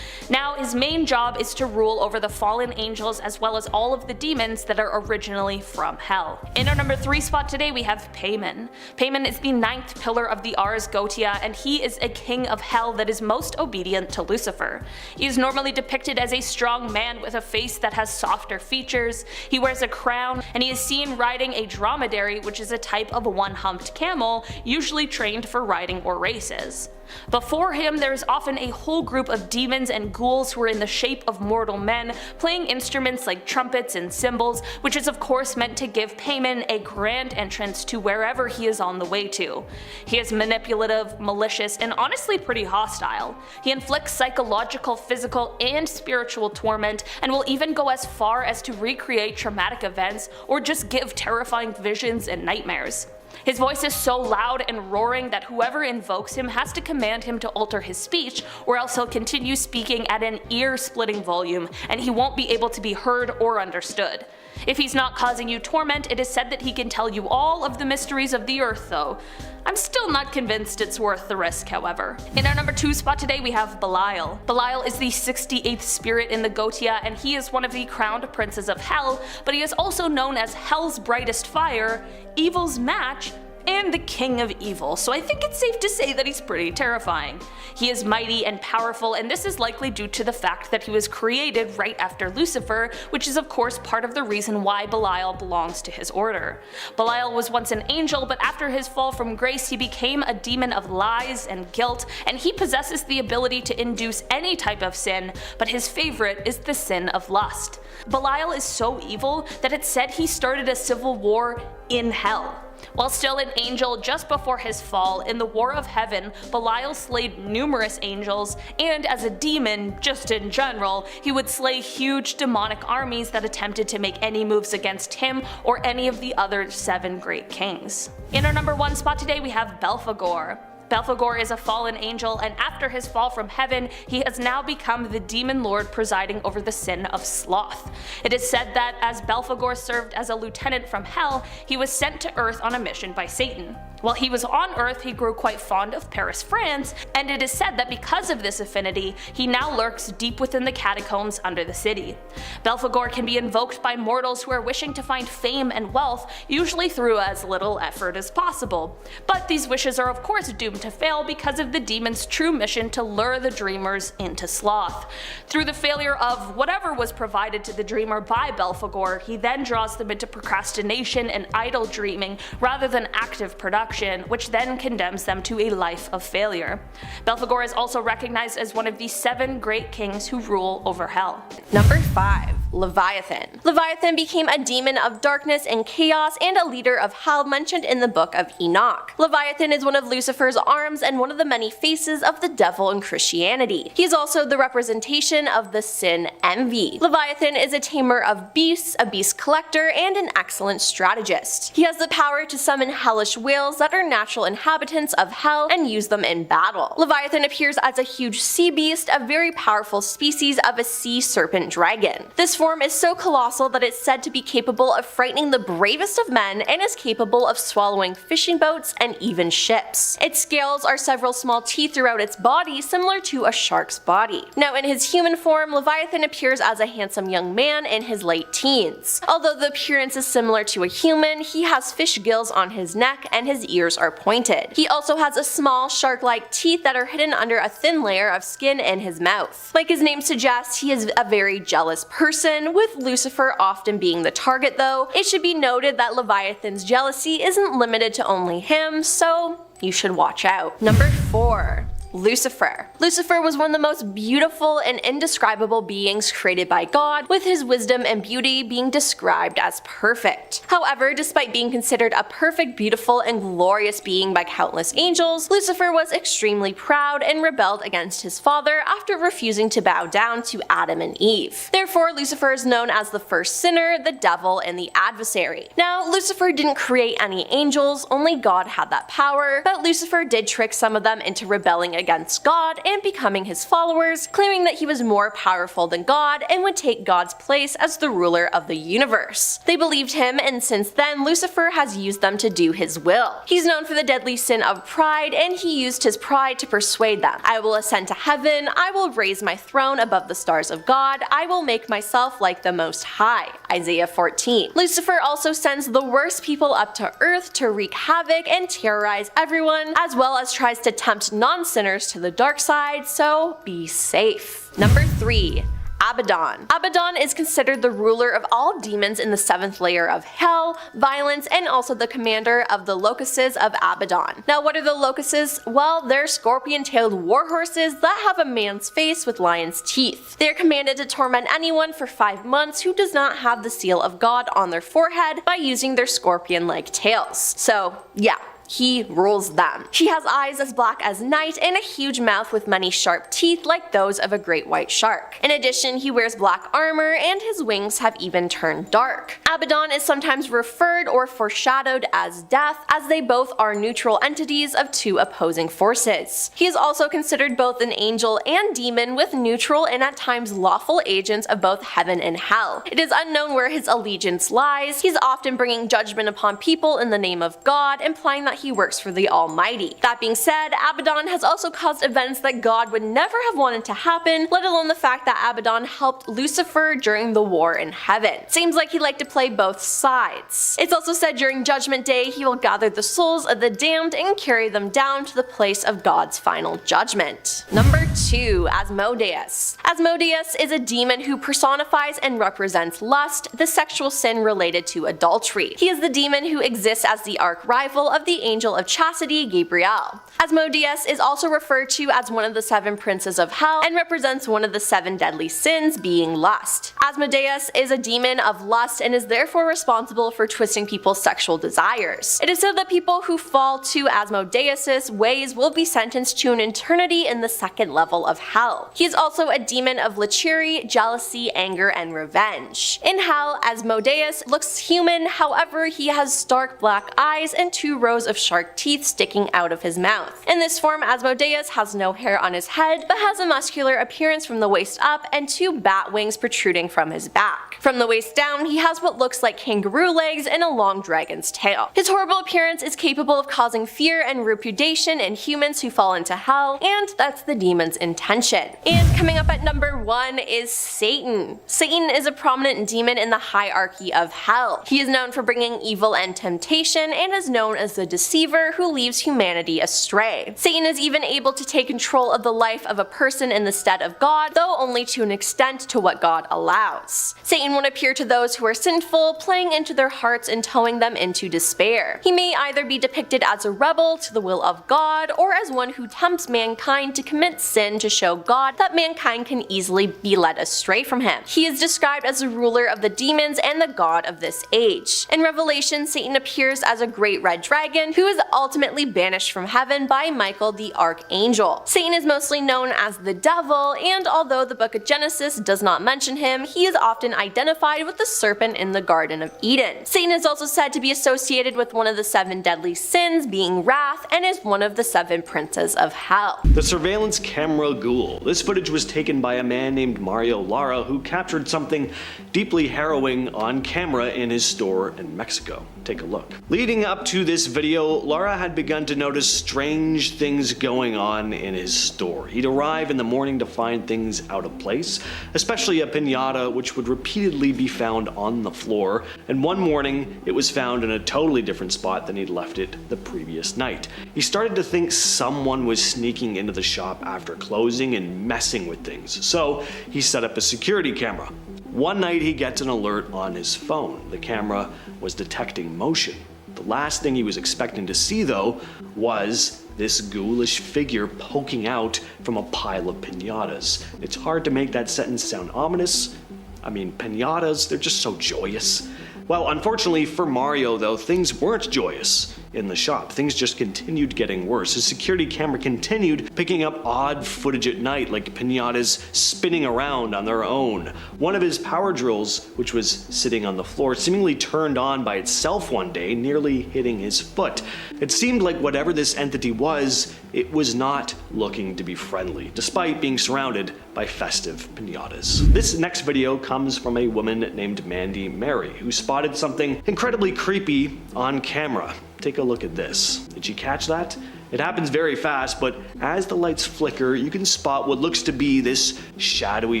Now his main job is to rule over the fallen angels as well as all of the demons that are originally from hell. In our number 3 spot today, we have Paimon. Paimon is the 9th pillar of the Ars Goetia, and he is a king of hell that is most obedient to Lucifer. He is normally depicted as a strong man with a face that has softer features. He wears a crown, and he is seen riding a dromedary, which is a type of one-humped camel, usually trained for riding or races. Before him, there is often a whole group of demons and ghouls who are in the shape of mortal men, playing instruments like trumpets and cymbals, which is of course meant to give Paimon a grand entrance to wherever he is on the way to. He is manipulative, malicious, and honestly pretty hostile. He inflicts psychological, physical, and spiritual torment, and will even go as far as to recreate traumatic events or just give terrifying visions and nightmares. His voice is so loud and roaring that whoever invokes him has to command him to alter his speech, or else he'll continue speaking at an ear-splitting volume, and he won't be able to be heard or understood. If he's not causing you torment, it is said that he can tell you all of the mysteries of the earth though. I'm still not convinced it's worth the risk, however. In our number 2 spot today, we have Belial. Belial is the 68th spirit in the Goetia, and he is one of the crowned princes of hell, but he is also known as Hell's brightest fire, Evil's match, and the king of evil, so I think it's safe to say that he's pretty terrifying. He is mighty and powerful, and this is likely due to the fact that he was created right after Lucifer, which is of course part of the reason why Belial belongs to his order. Belial was once an angel, but after his fall from grace he became a demon of lies and guilt, and he possesses the ability to induce any type of sin, but his favorite is the sin of lust. Belial is so evil that it's said he started a civil war in hell. While still an angel just before his fall, in the War of Heaven, Belial slayed numerous angels, and as a demon, just in general, he would slay huge demonic armies that attempted to make any moves against him or any of the other 7 great kings. In our number 1 spot today, we have Belphegor. Belphegor is a fallen angel, and after his fall from heaven, he has now become the demon lord presiding over the sin of sloth. It is said that as Belphegor served as a lieutenant from hell, he was sent to earth on a mission by Satan. While he was on Earth, he grew quite fond of Paris, France, and it is said that because of this affinity, he now lurks deep within the catacombs under the city. Belphegor can be invoked by mortals who are wishing to find fame and wealth, usually through as little effort as possible. But these wishes are of course doomed to fail because of the demon's true mission to lure the dreamers into sloth. Through the failure of whatever was provided to the dreamer by Belphegor, he then draws them into procrastination and idle dreaming rather than active production, which then condemns them to a life of failure. Belphegor is also recognized as one of the 7 great kings who rule over hell. Number 5. Leviathan. Leviathan became a demon of darkness and chaos and a leader of hell mentioned in the book of Enoch. Leviathan is one of Lucifer's arms and one of the many faces of the devil in Christianity. He is also the representation of the sin envy. Leviathan is a tamer of beasts, a beast collector, and an excellent strategist. He has the power to summon hellish whales that are natural inhabitants of hell and use them in battle. Leviathan appears as a huge sea beast, a very powerful species of a sea serpent dragon. This form is so colossal that it's said to be capable of frightening the bravest of men and is capable of swallowing fishing boats and even ships. Its scales are several small teeth throughout its body, similar to a shark's body. Now in his human form, Leviathan appears as a handsome young man in his late teens. Although the appearance is similar to a human, he has fish gills on his neck and his ears are pointed. He also has a small shark-like teeth that are hidden under a thin layer of skin in his mouth. Like his name suggests, he is a very jealous person, with Lucifer often being the target though. It should be noted that Leviathan's jealousy isn't limited to only him, so you should watch out. Number 4. Lucifer. Lucifer was one of the most beautiful and indescribable beings created by God, with his wisdom and beauty being described as perfect. However, despite being considered a perfect, beautiful, and glorious being by countless angels, Lucifer was extremely proud and rebelled against his father after refusing to bow down to Adam and Eve. Therefore, Lucifer is known as the first sinner, the devil, and the adversary. Now, Lucifer didn't create any angels, only God had that power, but Lucifer did trick some of them into rebelling against God and becoming his followers, claiming that he was more powerful than God and would take God's place as the ruler of the universe. They believed him, and since then Lucifer has used them to do his will. He's known for the deadly sin of pride, and he used his pride to persuade them. I will ascend to heaven, I will raise my throne above the stars of God, I will make myself like the Most High. Isaiah 14. Lucifer also sends the worst people up to earth to wreak havoc and terrorize everyone, as well as tries to tempt non-sinners to the dark side, so be safe. Number 3. Abaddon. Abaddon is considered the ruler of all demons in the 7th layer of hell, violence, and also the commander of the locusts of Abaddon. Now what are the locusts? Well, they're scorpion-tailed warhorses that have a man's face with lion's teeth. They are commanded to torment anyone for 5 months who does not have the seal of God on their forehead by using their scorpion-like tails. So yeah, he rules them. He has eyes as black as night and a huge mouth with many sharp teeth like those of a great white shark. In addition, he wears black armor and his wings have even turned dark. Abaddon is sometimes referred or foreshadowed as death, as they both are neutral entities of 2 opposing forces. He is also considered both an angel and demon, with neutral and at times lawful agents of both heaven and hell. It is unknown where his allegiance lies. He's often bringing judgment upon people in the name of God, implying that he works for the Almighty. That being said, Abaddon has also caused events that God would never have wanted to happen, let alone the fact that Abaddon helped Lucifer during the war in heaven. Seems like he liked to play both sides. It's also said during Judgment Day he will gather the souls of the damned and carry them down to the place of God's final judgment. Number 2. Asmodeus. Asmodeus is a demon who personifies and represents lust, the sexual sin related to adultery. He is the demon who exists as the arch-rival of the angel of chastity, Gabriel. Asmodeus is also referred to as one of the 7 princes of hell and represents one of the 7 deadly sins, being lust. Asmodeus is a demon of lust and is therefore responsible for twisting people's sexual desires. It is said that people who fall to Asmodeus' ways will be sentenced to an eternity in the 2nd level of hell. He is also a demon of lechery, jealousy, anger, and revenge. In hell, Asmodeus looks human, however he has stark black eyes and 2 rows of of shark teeth sticking out of his mouth. In this form, Asmodeus has no hair on his head, but has a muscular appearance from the waist up and 2 bat wings protruding from his back. From the waist down, he has what looks like kangaroo legs and a long dragon's tail. His horrible appearance is capable of causing fear and repudiation in humans who fall into hell, and that's the demon's intention. And coming up at number 1 is Satan. Satan is a prominent demon in the hierarchy of hell. He is known for bringing evil and temptation, and is known as the deceiver who leads humanity astray. Satan is even able to take control of the life of a person in the stead of God, though only to an extent to what God allows. Satan would appear to those who are sinful, playing into their hearts and towing them into despair. He may either be depicted as a rebel to the will of God, or as one who tempts mankind to commit sin to show God that mankind can easily be led astray from him. He is described as the ruler of the demons and the god of this age. In Revelation, Satan appears as a great red dragon who is ultimately banished from heaven by Michael the archangel. Satan is mostly known as the devil, and although the book of Genesis does not mention him, he is often identified with the serpent in the Garden of Eden. Satan is also said to be associated with one of the 7 deadly sins, being wrath, and is one of the 7 princes of hell. The surveillance camera ghoul. This footage was taken by a man named Mario Lara, who captured something deeply harrowing on camera in his store in Mexico. Take a look. Leading up to this video, Lara had begun to notice strange things going on in his store. He'd arrive in the morning to find things out of place, especially a piñata which would repeatedly be found on the floor, and one morning it was found in a totally different spot than he'd left it the previous night. He started to think someone was sneaking into the shop after closing and messing with things, so he set up a security camera. One night he gets an alert on his phone. The camera was detecting motion. The last thing he was expecting to see, though, was this ghoulish figure poking out from a pile of piñatas. It's hard to make that sentence sound ominous. I mean, piñatas, they're just so joyous. Well, unfortunately for Mario, though, things weren't joyous in the shop. Things just continued getting worse. His security camera continued picking up odd footage at night, like piñatas spinning around on their own. One of his power drills, which was sitting on the floor, seemingly turned on by itself one day, nearly hitting his foot. It seemed like whatever this entity was, it was not looking to be friendly, despite being surrounded by festive piñatas. This next video comes from a woman named Mandy Mary, who spotted something incredibly creepy on camera. Take a look at this. Did you catch that? It happens very fast, but as the lights flicker, you can spot what looks to be this shadowy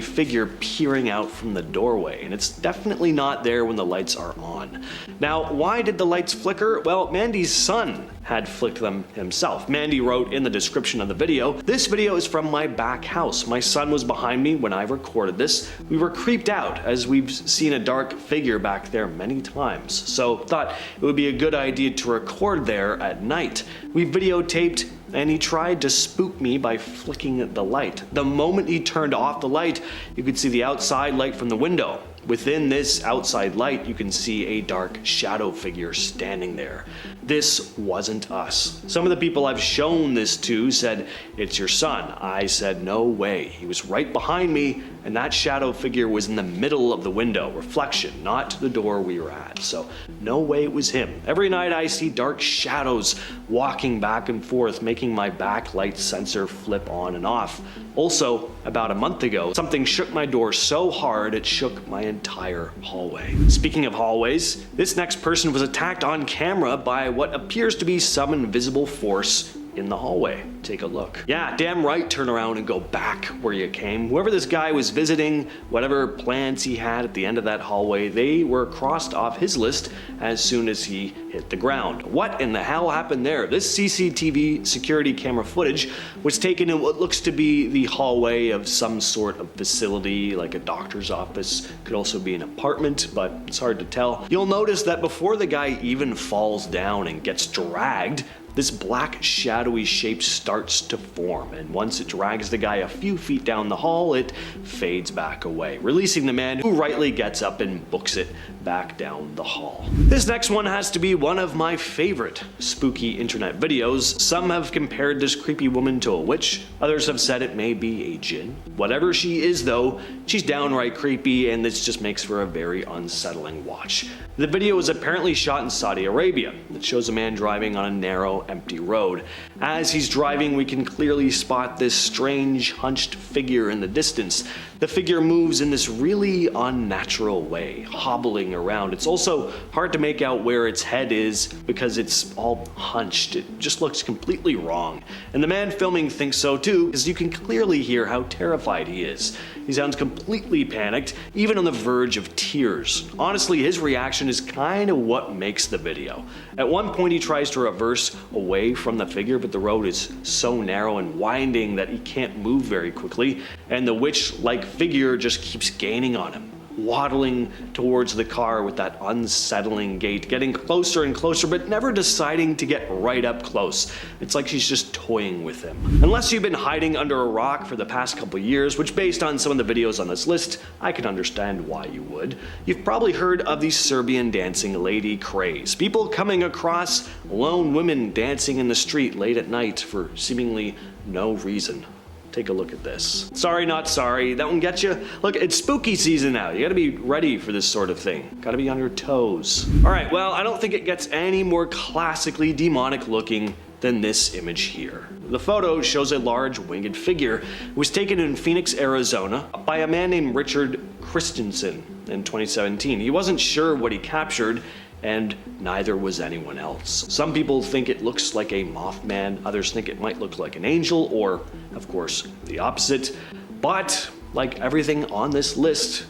figure peering out from the doorway, and it's definitely not there when the lights are on. Now, why did the lights flicker? Well, Mandy's son had flicked them himself. Mandy wrote in the description of the video, "This video is from my back house. My son was behind me when I recorded this. We were creeped out as we've seen a dark figure back there many times, so thought it would be a good idea to record there at night. We videotaped and he tried to spook me by flicking the light. The moment he turned off the light, you could see the outside light from the window. Within this outside light, you can see a dark shadow figure standing there. This wasn't us. Some of the people I've shown this to said, 'It's your son.' I said, 'No way. He was right behind me, and that shadow figure was in the middle of the window, reflection, not the door we were at. So no way it was him. Every night I see dark shadows walking back and forth, making my backlight sensor flip on and off. Also, about a month ago, something shook my door so hard it shook my entire hallway." Speaking of hallways, this next person was attacked on camera by what appears to be some invisible force in the hallway. Take a look. Yeah, damn right, turn around and go back where you came. Whoever this guy was visiting, whatever plans he had at the end of that hallway, they were crossed off his list as soon as he hit the ground. What in the hell happened there? This CCTV security camera footage was taken in what looks to be the hallway of some sort of facility, like a doctor's office. Could also be an apartment, but it's hard to tell. You'll notice that before the guy even falls down and gets dragged, this black shadowy shape starts to form, and once it drags the guy a few feet down the hall, it fades back away, releasing the man, who rightly gets up and books it back down the hall. This next one has to be one of my favorite spooky internet videos. Some have compared this creepy woman to a witch, others have said it may be a djinn. Whatever she is though, she's downright creepy, and this just makes for a very unsettling watch. The video is apparently shot in Saudi Arabia. It shows a man driving on a narrow, empty road. As he's driving, we can clearly spot this strange, hunched figure in the distance. The figure moves in this really unnatural way, hobbling around. It's also hard to make out where its head is because it's all hunched. It just looks completely wrong. And the man filming thinks so too, because you can clearly hear how terrified he is. He sounds completely panicked, even on the verge of tears. Honestly, his reaction is kind of what makes the video. At one point he tries to reverse away from the figure, but the road is so narrow and winding that he can't move very quickly, and the witch-like figure just keeps gaining on him, waddling towards the car with that unsettling gait, getting closer and closer, but never deciding to get right up close. It's like she's just toying with him. Unless you've been hiding under a rock for the past couple years, which based on some of the videos on this list, I can understand why you would, you've probably heard of the Serbian dancing lady craze. People coming across lone women dancing in the street late at night for seemingly no reason. Take a look at this. Sorry, not sorry. That one gets you? Look, it's spooky season now. You gotta be ready for this sort of thing. Gotta be on your toes. Alright, well, I don't think it gets any more classically demonic looking than this image here. The photo shows a large winged figure. It was taken in Phoenix, Arizona by a man named Richard Christensen in 2017. He wasn't sure what he captured, and neither was anyone else. Some people think it looks like a Mothman, others think it might look like an angel, or, of course, the opposite. But, like everything on this list,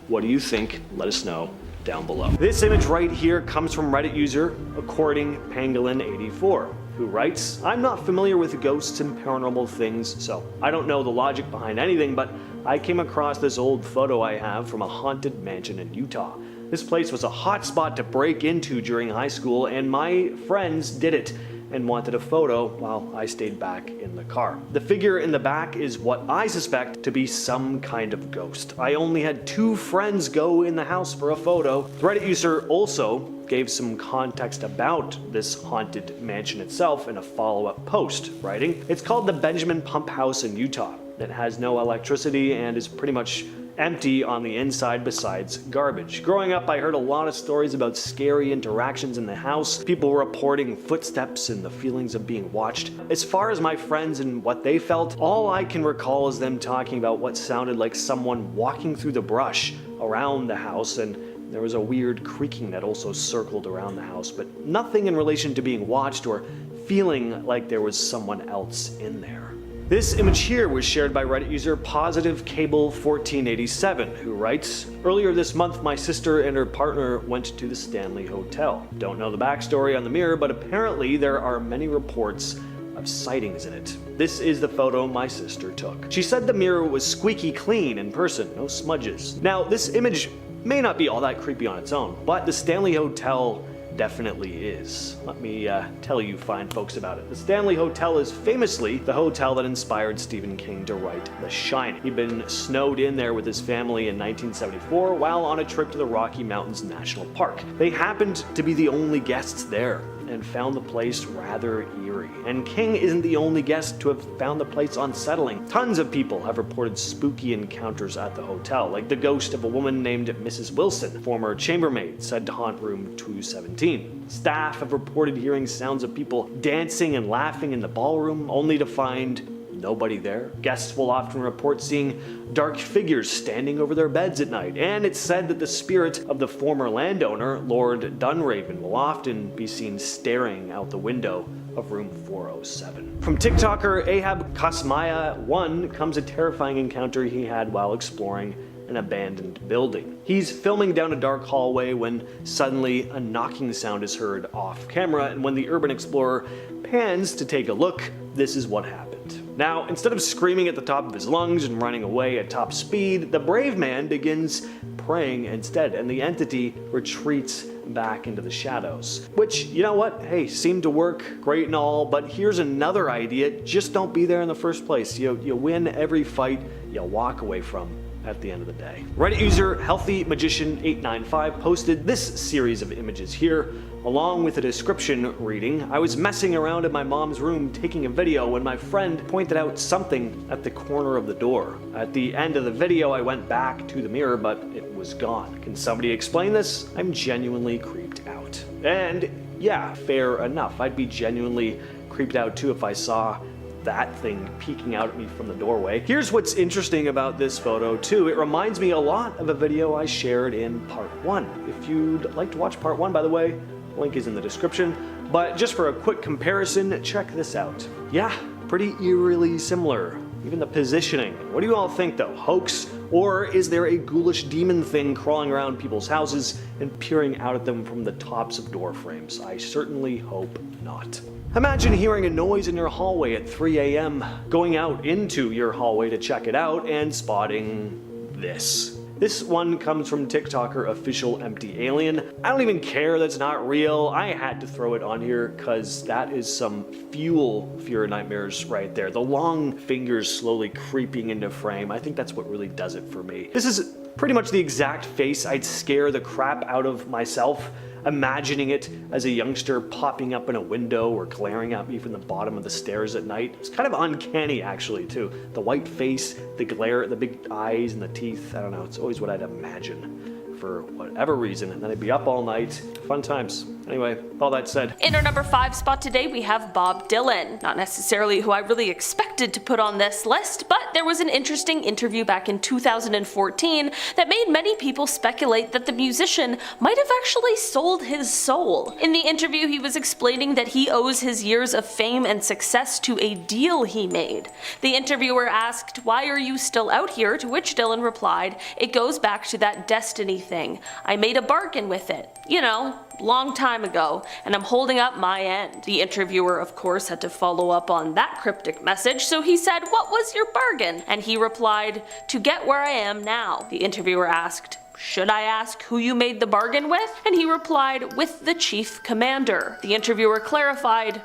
what do you think? Let us know down below. This image right here comes from Reddit user According Pangolin84, who writes, "I'm not familiar with ghosts and paranormal things, so I don't know the logic behind anything, but I came across this old photo I have from a haunted mansion in Utah. This place was a hot spot to break into during high school, and my friends did it and wanted a photo while I stayed back in the car. The figure in the back is what I suspect to be some kind of ghost. I only had 2 friends go in the house for a photo." The Reddit user also gave some context about this haunted mansion itself in a follow-up post, writing, "It's called the Benjamin Pump House in Utah. It has no electricity and is pretty much empty on the inside besides garbage. Growing up, I heard a lot of stories about scary interactions in the house, people reporting footsteps and the feelings of being watched. As far as my friends and what they felt, all I can recall is them talking about what sounded like someone walking through the brush around the house, and there was a weird creaking that also circled around the house, but nothing in relation to being watched or feeling like there was someone else in there." This image here was shared by Reddit user PositiveCable1487, who writes, "Earlier this month, my sister and her partner went to the Stanley Hotel. Don't know the backstory on the mirror, but apparently there are many reports of sightings in it. This is the photo my sister took. She said the mirror was squeaky clean in person, no smudges." Now, this image may not be all that creepy on its own, but the Stanley Hotel definitely is. Let me tell you fine folks about it. The Stanley Hotel is famously the hotel that inspired Stephen King to write The Shining. He'd been snowed in there with his family in 1974 while on a trip to the Rocky Mountains National Park. They happened to be the only guests there and found the place rather eerie. And King isn't the only guest to have found the place unsettling. Tons of people have reported spooky encounters at the hotel, like the ghost of a woman named Mrs. Wilson, former chambermaid, said to haunt room 217. Staff have reported hearing sounds of people dancing and laughing in the ballroom, only to find nobody there. Guests will often report seeing dark figures standing over their beds at night, and it's said that the spirit of the former landowner, Lord Dunraven, will often be seen staring out the window of room 407. From TikToker Ahab Kasmaya1 comes a terrifying encounter he had while exploring an abandoned building. He's filming down a dark hallway when suddenly a knocking sound is heard off camera, and when the urban explorer pans to take a look, this is what happened. Now, instead of screaming at the top of his lungs and running away at top speed, the brave man begins praying instead, and the entity retreats back into the shadows. Which, you know what, hey, seemed to work great and all, but here's another idea: just don't be there in the first place. You win every fight you walk away from at the end of the day. Reddit user HealthyMagician895 posted this series of images here, along with a description reading: I was messing around in my mom's room taking a video when my friend pointed out something at the corner of the door. At the end of the video, I went back to the mirror, but it was gone. Can somebody explain this? I'm genuinely creeped out. And yeah, fair enough. I'd be genuinely creeped out too if I saw that thing peeking out at me from the doorway. Here's what's interesting about this photo too. It reminds me a lot of a video I shared in part 1. If you'd like to watch part 1, by the way, link is in the description. But just for a quick comparison, check this out. Yeah, pretty eerily similar. Even the positioning. What do you all think though? Hoax? Or is there a ghoulish demon thing crawling around people's houses and peering out at them from the tops of door frames? I certainly hope not. Imagine hearing a noise in your hallway at 3 a.m., going out into your hallway to check it out, and spotting this. This one comes from TikToker Official Empty Alien. I don't even care that's not real. I had to throw it on here because that is some fuel for your nightmares right there. The long fingers slowly creeping into frame. I think that's what really does it for me. This is pretty much the exact face I'd scare the crap out of myself, imagining it as a youngster popping up in a window or glaring at me from the bottom of the stairs at night. It's kind of uncanny actually too. The white face, the glare, the big eyes and the teeth. I don't know, it's always what I'd imagine for whatever reason, and then I'd be up all night. Fun times. Anyway, all that said. In our number 5 spot today, we have Bob Dylan. Not necessarily who I really expected to put on this list, but there was an interesting interview back in 2014 that made many people speculate that the musician might have actually sold his soul. In the interview, he was explaining that he owes his years of fame and success to a deal he made. The interviewer asked, "Why are you still out here?" To which Dylan replied, "It goes back to that destiny thing. I made a bargain with it. You know, long time ago, and I'm holding up my end." The interviewer, of course, had to follow up on that cryptic message, so he said, "What was your bargain?" And he replied, "To get where I am now." The interviewer asked, "Should I ask who you made the bargain with?" And he replied, "With the chief commander." The interviewer clarified,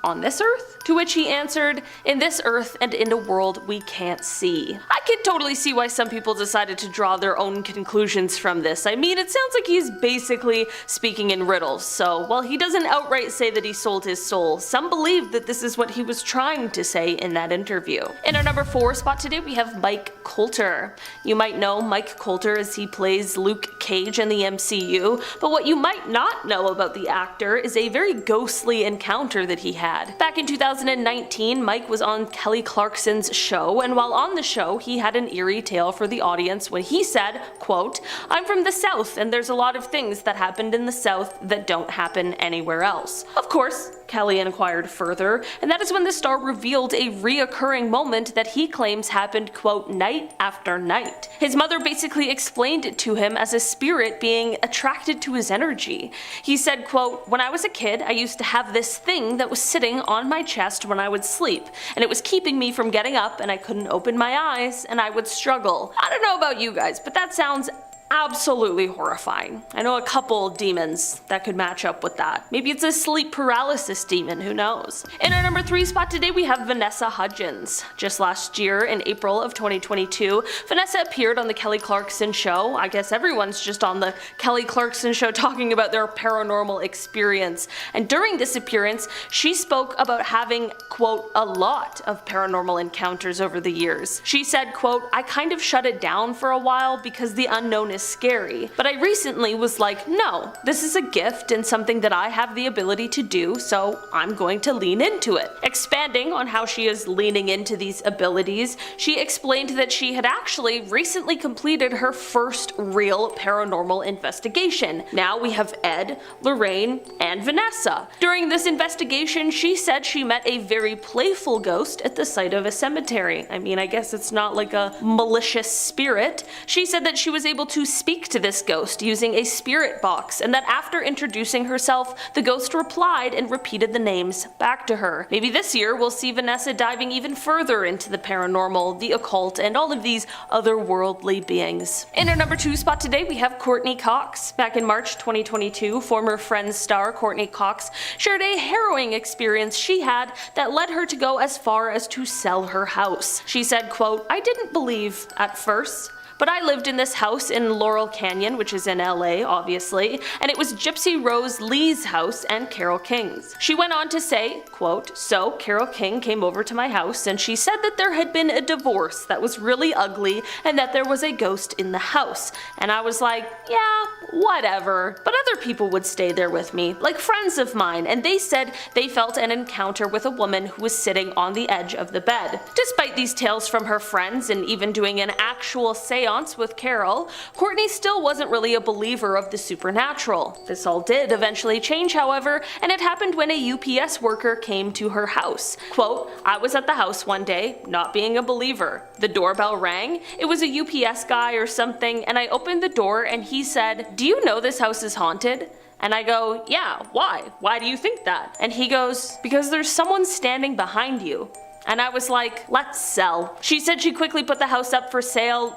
"On this earth?" To which he answered, "In this earth and in a world we can't see." I could totally see why some people decided to draw their own conclusions from this. I mean, it sounds like he's basically speaking in riddles, so while he doesn't outright say that he sold his soul, some believe that this is what he was trying to say in that interview. In our number 4 spot today, we have Mike Colter. You might know Mike Colter as he plays Luke Cage in the MCU, but what you might not know about the actor is a very ghostly encounter that he had. Back in 2019, Mike was on Kelly Clarkson's show, and while on the show, he had an eerie tale for the audience when he said, quote, "I'm from the South, and there's a lot of things that happened in the South that don't happen anywhere else." Of course, Kelly inquired further, and that is when the star revealed a reoccurring moment that he claims happened, quote, "night after night." His mother basically explained it to him as a spirit being attracted to his energy. He said, quote, "When I was a kid, I used to have this thing that was sitting on my chest when I would sleep, and it was keeping me from getting up, and I couldn't open my eyes, and I would struggle." I don't know about you guys, but that sounds absolutely horrifying. I know a couple demons that could match up with that. Maybe it's a sleep paralysis demon, who knows. In our number 3 spot today, we have Vanessa Hudgens. Just last year, in April of 2022, Vanessa appeared on the Kelly Clarkson show. I guess everyone's just on the Kelly Clarkson show talking about their paranormal experience. And during this appearance, she spoke about having, quote, "a lot of paranormal encounters over the years." She said, quote, "I kind of shut it down for a while because the unknown is scary, but I recently was like, no, this is a gift and something that I have the ability to do, so I'm going to lean into it." Expanding on how she is leaning into these abilities, she explained that she had actually recently completed her first real paranormal investigation. Now we have Ed, Lorraine, and Vanessa. During this investigation, she said she met a very playful ghost at the site of a cemetery. I mean, I guess it's not like a malicious spirit. She said that she was able to to speak to this ghost using a spirit box, and that after introducing herself, the ghost replied and repeated the names back to her. Maybe this year we'll see Vanessa diving even further into the paranormal, the occult, and all of these otherworldly beings. In our number 2 spot today, we have Courtney Cox. Back in March 2022, former Friends star Courtney Cox shared a harrowing experience she had that led her to go as far as to sell her house. She said, quote, "I didn't believe at first, but I lived in this house in Laurel Canyon, which is in LA, obviously, and it was Gypsy Rose Lee's house and Carole King's." She went on to say, quote, "So Carole King came over to my house and she said that there had been a divorce that was really ugly and that there was a ghost in the house. And I was like, yeah, whatever. But other people would stay there with me, like friends of mine, and they said they felt an encounter with a woman who was sitting on the edge of the bed." Despite these tales from her friends and even doing an actual seance with Carole, Courtney still wasn't really a believer of the supernatural. This all did eventually change, however, and it happened when a UPS worker came to her house. Quote, "I was at the house one day, not being a believer. The doorbell rang. It was a UPS guy or something, and I opened the door and he said, 'Do you know this house is haunted?' And I go, 'Yeah, why? Why do you think that?' And he goes, 'Because there's someone standing behind you.' And I was like, let's sell." She said she quickly put the house up for sale.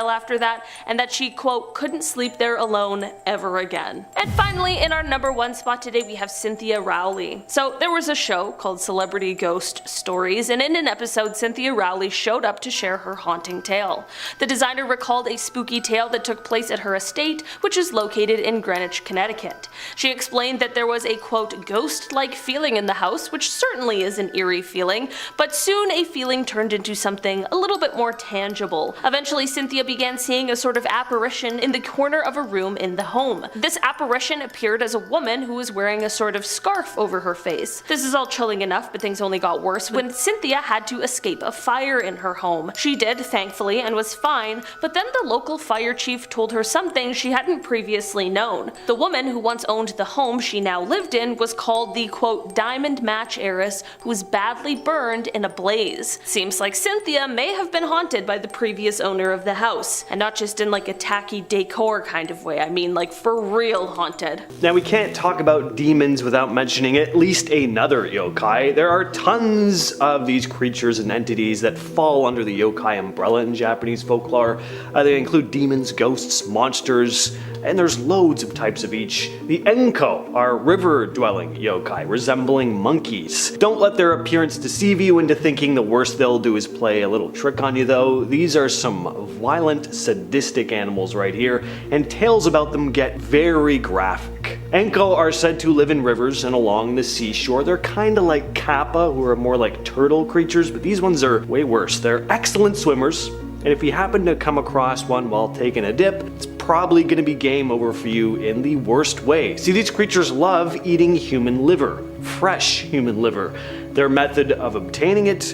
After that, and that she, quote, "couldn't sleep there alone ever again." And finally, in our number 1 spot today, we have Cynthia Rowley. So there was a show called Celebrity Ghost Stories, and in an episode, Cynthia Rowley showed up to share her haunting tale. The designer recalled a spooky tale that took place at her estate, which is located in Greenwich, Connecticut. She explained that there was a, quote, "ghost-like feeling in the house," which certainly is an eerie feeling, but soon a feeling turned into something a little bit more tangible. Eventually, Cynthia began seeing a sort of apparition in the corner of a room in the home. This apparition appeared as a woman who was wearing a sort of scarf over her face. This is all chilling enough, but things only got worse when Cynthia had to escape a fire in her home. She did, thankfully, and was fine, but then the local fire chief told her something she hadn't previously known. The woman who once owned the home she now lived in was called the, quote, "diamond match heiress who was badly burned in a blaze." Seems like Cynthia may have been haunted by the previous owner of the house, and not just in like a tacky decor kind of way, I mean like for real haunted. Now we can't talk about demons without mentioning at least another yokai. There are tons of these creatures and entities that fall under the yokai umbrella in Japanese folklore. They include demons, ghosts, monsters, and there's loads of types of each. The Enko are river-dwelling yokai, resembling monkeys. Don't let their appearance deceive you into thinking the worst they'll do is play a little trick on you though. These are some violent, sadistic animals right here, and tales about them get very graphic. Enko are said to live in rivers and along the seashore. They're kinda like Kappa, who are more like turtle creatures, but these ones are way worse. They're excellent swimmers, and if you happen to come across one while taking a dip, it's probably gonna be game over for you in the worst way. See, these creatures love eating human liver, fresh human liver. Their method of obtaining it,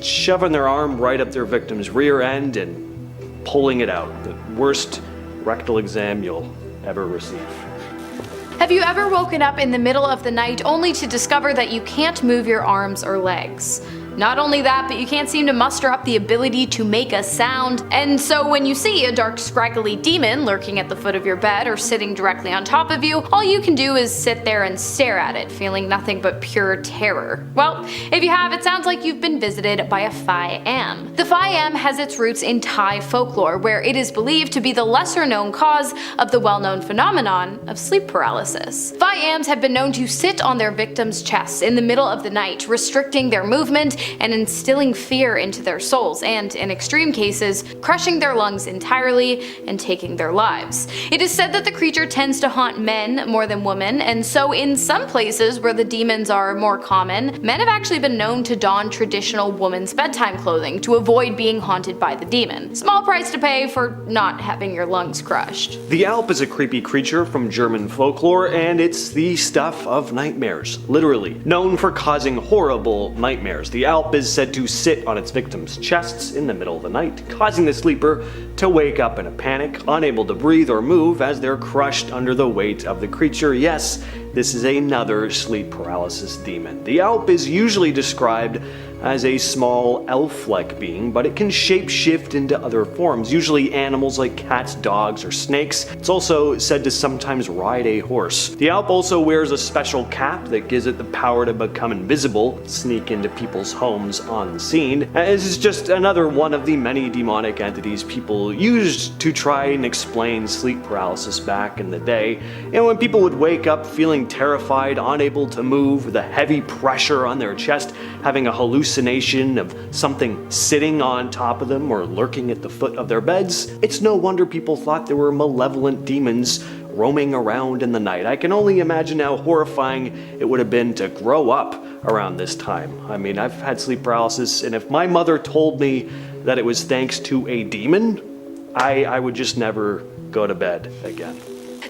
shoving their arm right up their victim's rear end and pulling it out. The worst rectal exam you'll ever receive. Have you ever woken up in the middle of the night only to discover that you can't move your arms or legs? Not only that, but you can't seem to muster up the ability to make a sound, and so when you see a dark scraggly demon lurking at the foot of your bed or sitting directly on top of you, all you can do is sit there and stare at it, feeling nothing but pure terror. Well, if you have, it sounds like you've been visited by a Phi Am. The Phi Am has its roots in Thai folklore, where it is believed to be the lesser known cause of the well-known phenomenon of sleep paralysis. Phi Ams have been known to sit on their victims' chests in the middle of the night, restricting their movement and instilling fear into their souls, and in extreme cases, crushing their lungs entirely and taking their lives. It is said that the creature tends to haunt men more than women, and so in some places where the demons are more common, men have actually been known to don traditional women's bedtime clothing to avoid being haunted by the demon. Small price to pay for not having your lungs crushed. The Alp is a creepy creature from German folklore, and it's the stuff of nightmares, literally. Known for causing horrible nightmares, the Alp is said to sit on its victims' chests in the middle of the night, causing the sleeper to wake up in a panic, unable to breathe or move as they're crushed under the weight of the creature. Yes, this is another sleep paralysis demon. The Alp is usually described as a small elf-like being, but it can shape-shift into other forms, usually animals like cats, dogs, or snakes. It's also said to sometimes ride a horse. The elf also wears a special cap that gives it the power to become invisible, sneak into people's homes unseen. This is just another one of the many demonic entities people used to try and explain sleep paralysis back in the day. And when people would wake up feeling terrified, unable to move, the heavy pressure on their chest, having a hallucination of something sitting on top of them or lurking at the foot of their beds, it's no wonder people thought there were malevolent demons roaming around in the night. I can only imagine how horrifying it would have been to grow up around this time. I mean, I've had sleep paralysis, and if my mother told me that it was thanks to a demon, I would just never go to bed again.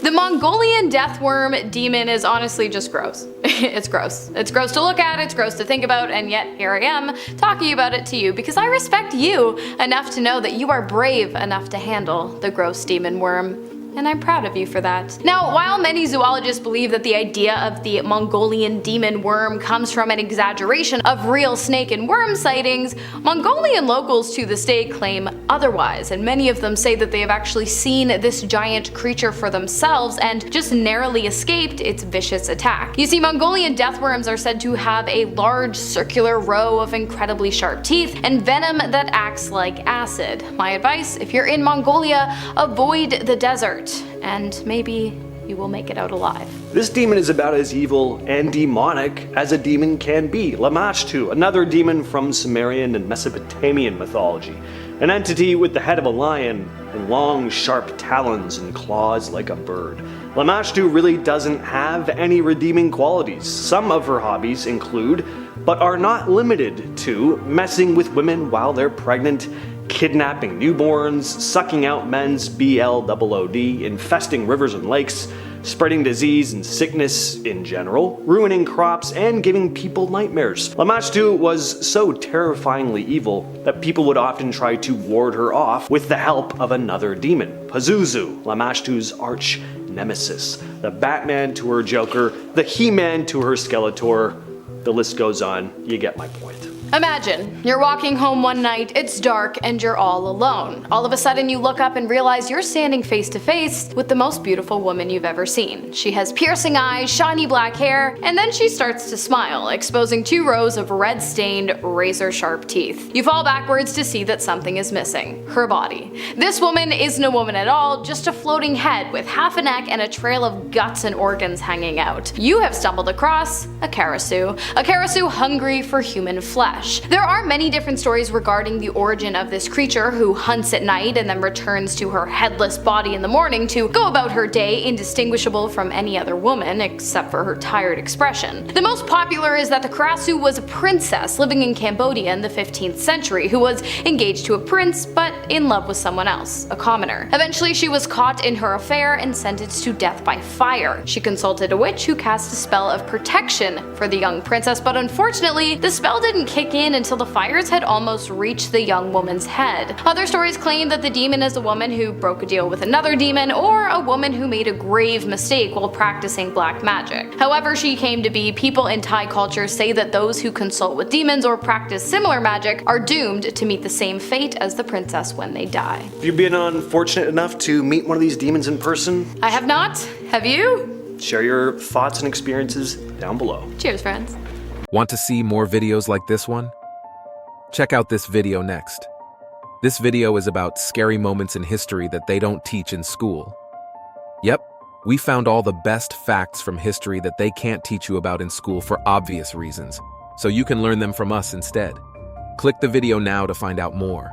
The Mongolian deathworm demon is honestly just gross. It's gross. It's gross to look at, it's gross to think about, and yet here I am talking about it to you because I respect you enough to know that you are brave enough to handle the gross demon worm. And I'm proud of you for that. Now, while many zoologists believe that the idea of the Mongolian demon worm comes from an exaggeration of real snake and worm sightings, Mongolian locals to this day claim otherwise, and many of them say that they have actually seen this giant creature for themselves and just narrowly escaped its vicious attack. You see, Mongolian deathworms are said to have a large circular row of incredibly sharp teeth and venom that acts like acid. My advice, if you're in Mongolia, avoid the desert, and maybe you will make it out alive. This demon is about as evil and demonic as a demon can be. Lamashtu, another demon from Sumerian and Mesopotamian mythology. An entity with the head of a lion and long, sharp talons and claws like a bird. Lamashtu really doesn't have any redeeming qualities. Some of her hobbies include, but are not limited to, messing with women while they're pregnant, kidnapping newborns, sucking out men's blood, infesting rivers and lakes, spreading disease and sickness in general, ruining crops, and giving people nightmares. Lamashtu was so terrifyingly evil that people would often try to ward her off with the help of another demon, Pazuzu, Lamashtu's arch nemesis. The Batman to her Joker, the He-Man to her Skeletor, the list goes on, you get my point. Imagine, you're walking home one night, it's dark, and you're all alone. All of a sudden you look up and realize you're standing face to face with the most beautiful woman you've ever seen. She has piercing eyes, shiny black hair, and then she starts to smile, exposing 2 rows of red-stained, razor-sharp teeth. You fall backwards to see that something is missing, her body. This woman isn't a woman at all, just a floating head with half a neck and a trail of guts and organs hanging out. You have stumbled across a karasu hungry for human flesh. There are many different stories regarding the origin of this creature who hunts at night and then returns to her headless body in the morning to go about her day indistinguishable from any other woman except for her tired expression. The most popular is that the karasu was a princess living in Cambodia in the 15th century who was engaged to a prince but in love with someone else, a commoner. Eventually she was caught in her affair and sentenced to death by fire. She consulted a witch who cast a spell of protection for the young princess, but unfortunately the spell didn't kick in until the fires had almost reached the young woman's head. Other stories claim that the demon is a woman who broke a deal with another demon or a woman who made a grave mistake while practicing black magic. However she came to be, people in Thai culture say that those who consult with demons or practice similar magic are doomed to meet the same fate as the princess when they die. Have you been unfortunate enough to meet one of these demons in person? I have not. Have you? Share your thoughts and experiences down below. Cheers, friends. Want to see more videos like this one? Check out this video next. This video is about scary moments in history that they don't teach in school. Yep, we found all the best facts from history that they can't teach you about in school for obvious reasons, so you can learn them from us instead. Click the video now to find out more.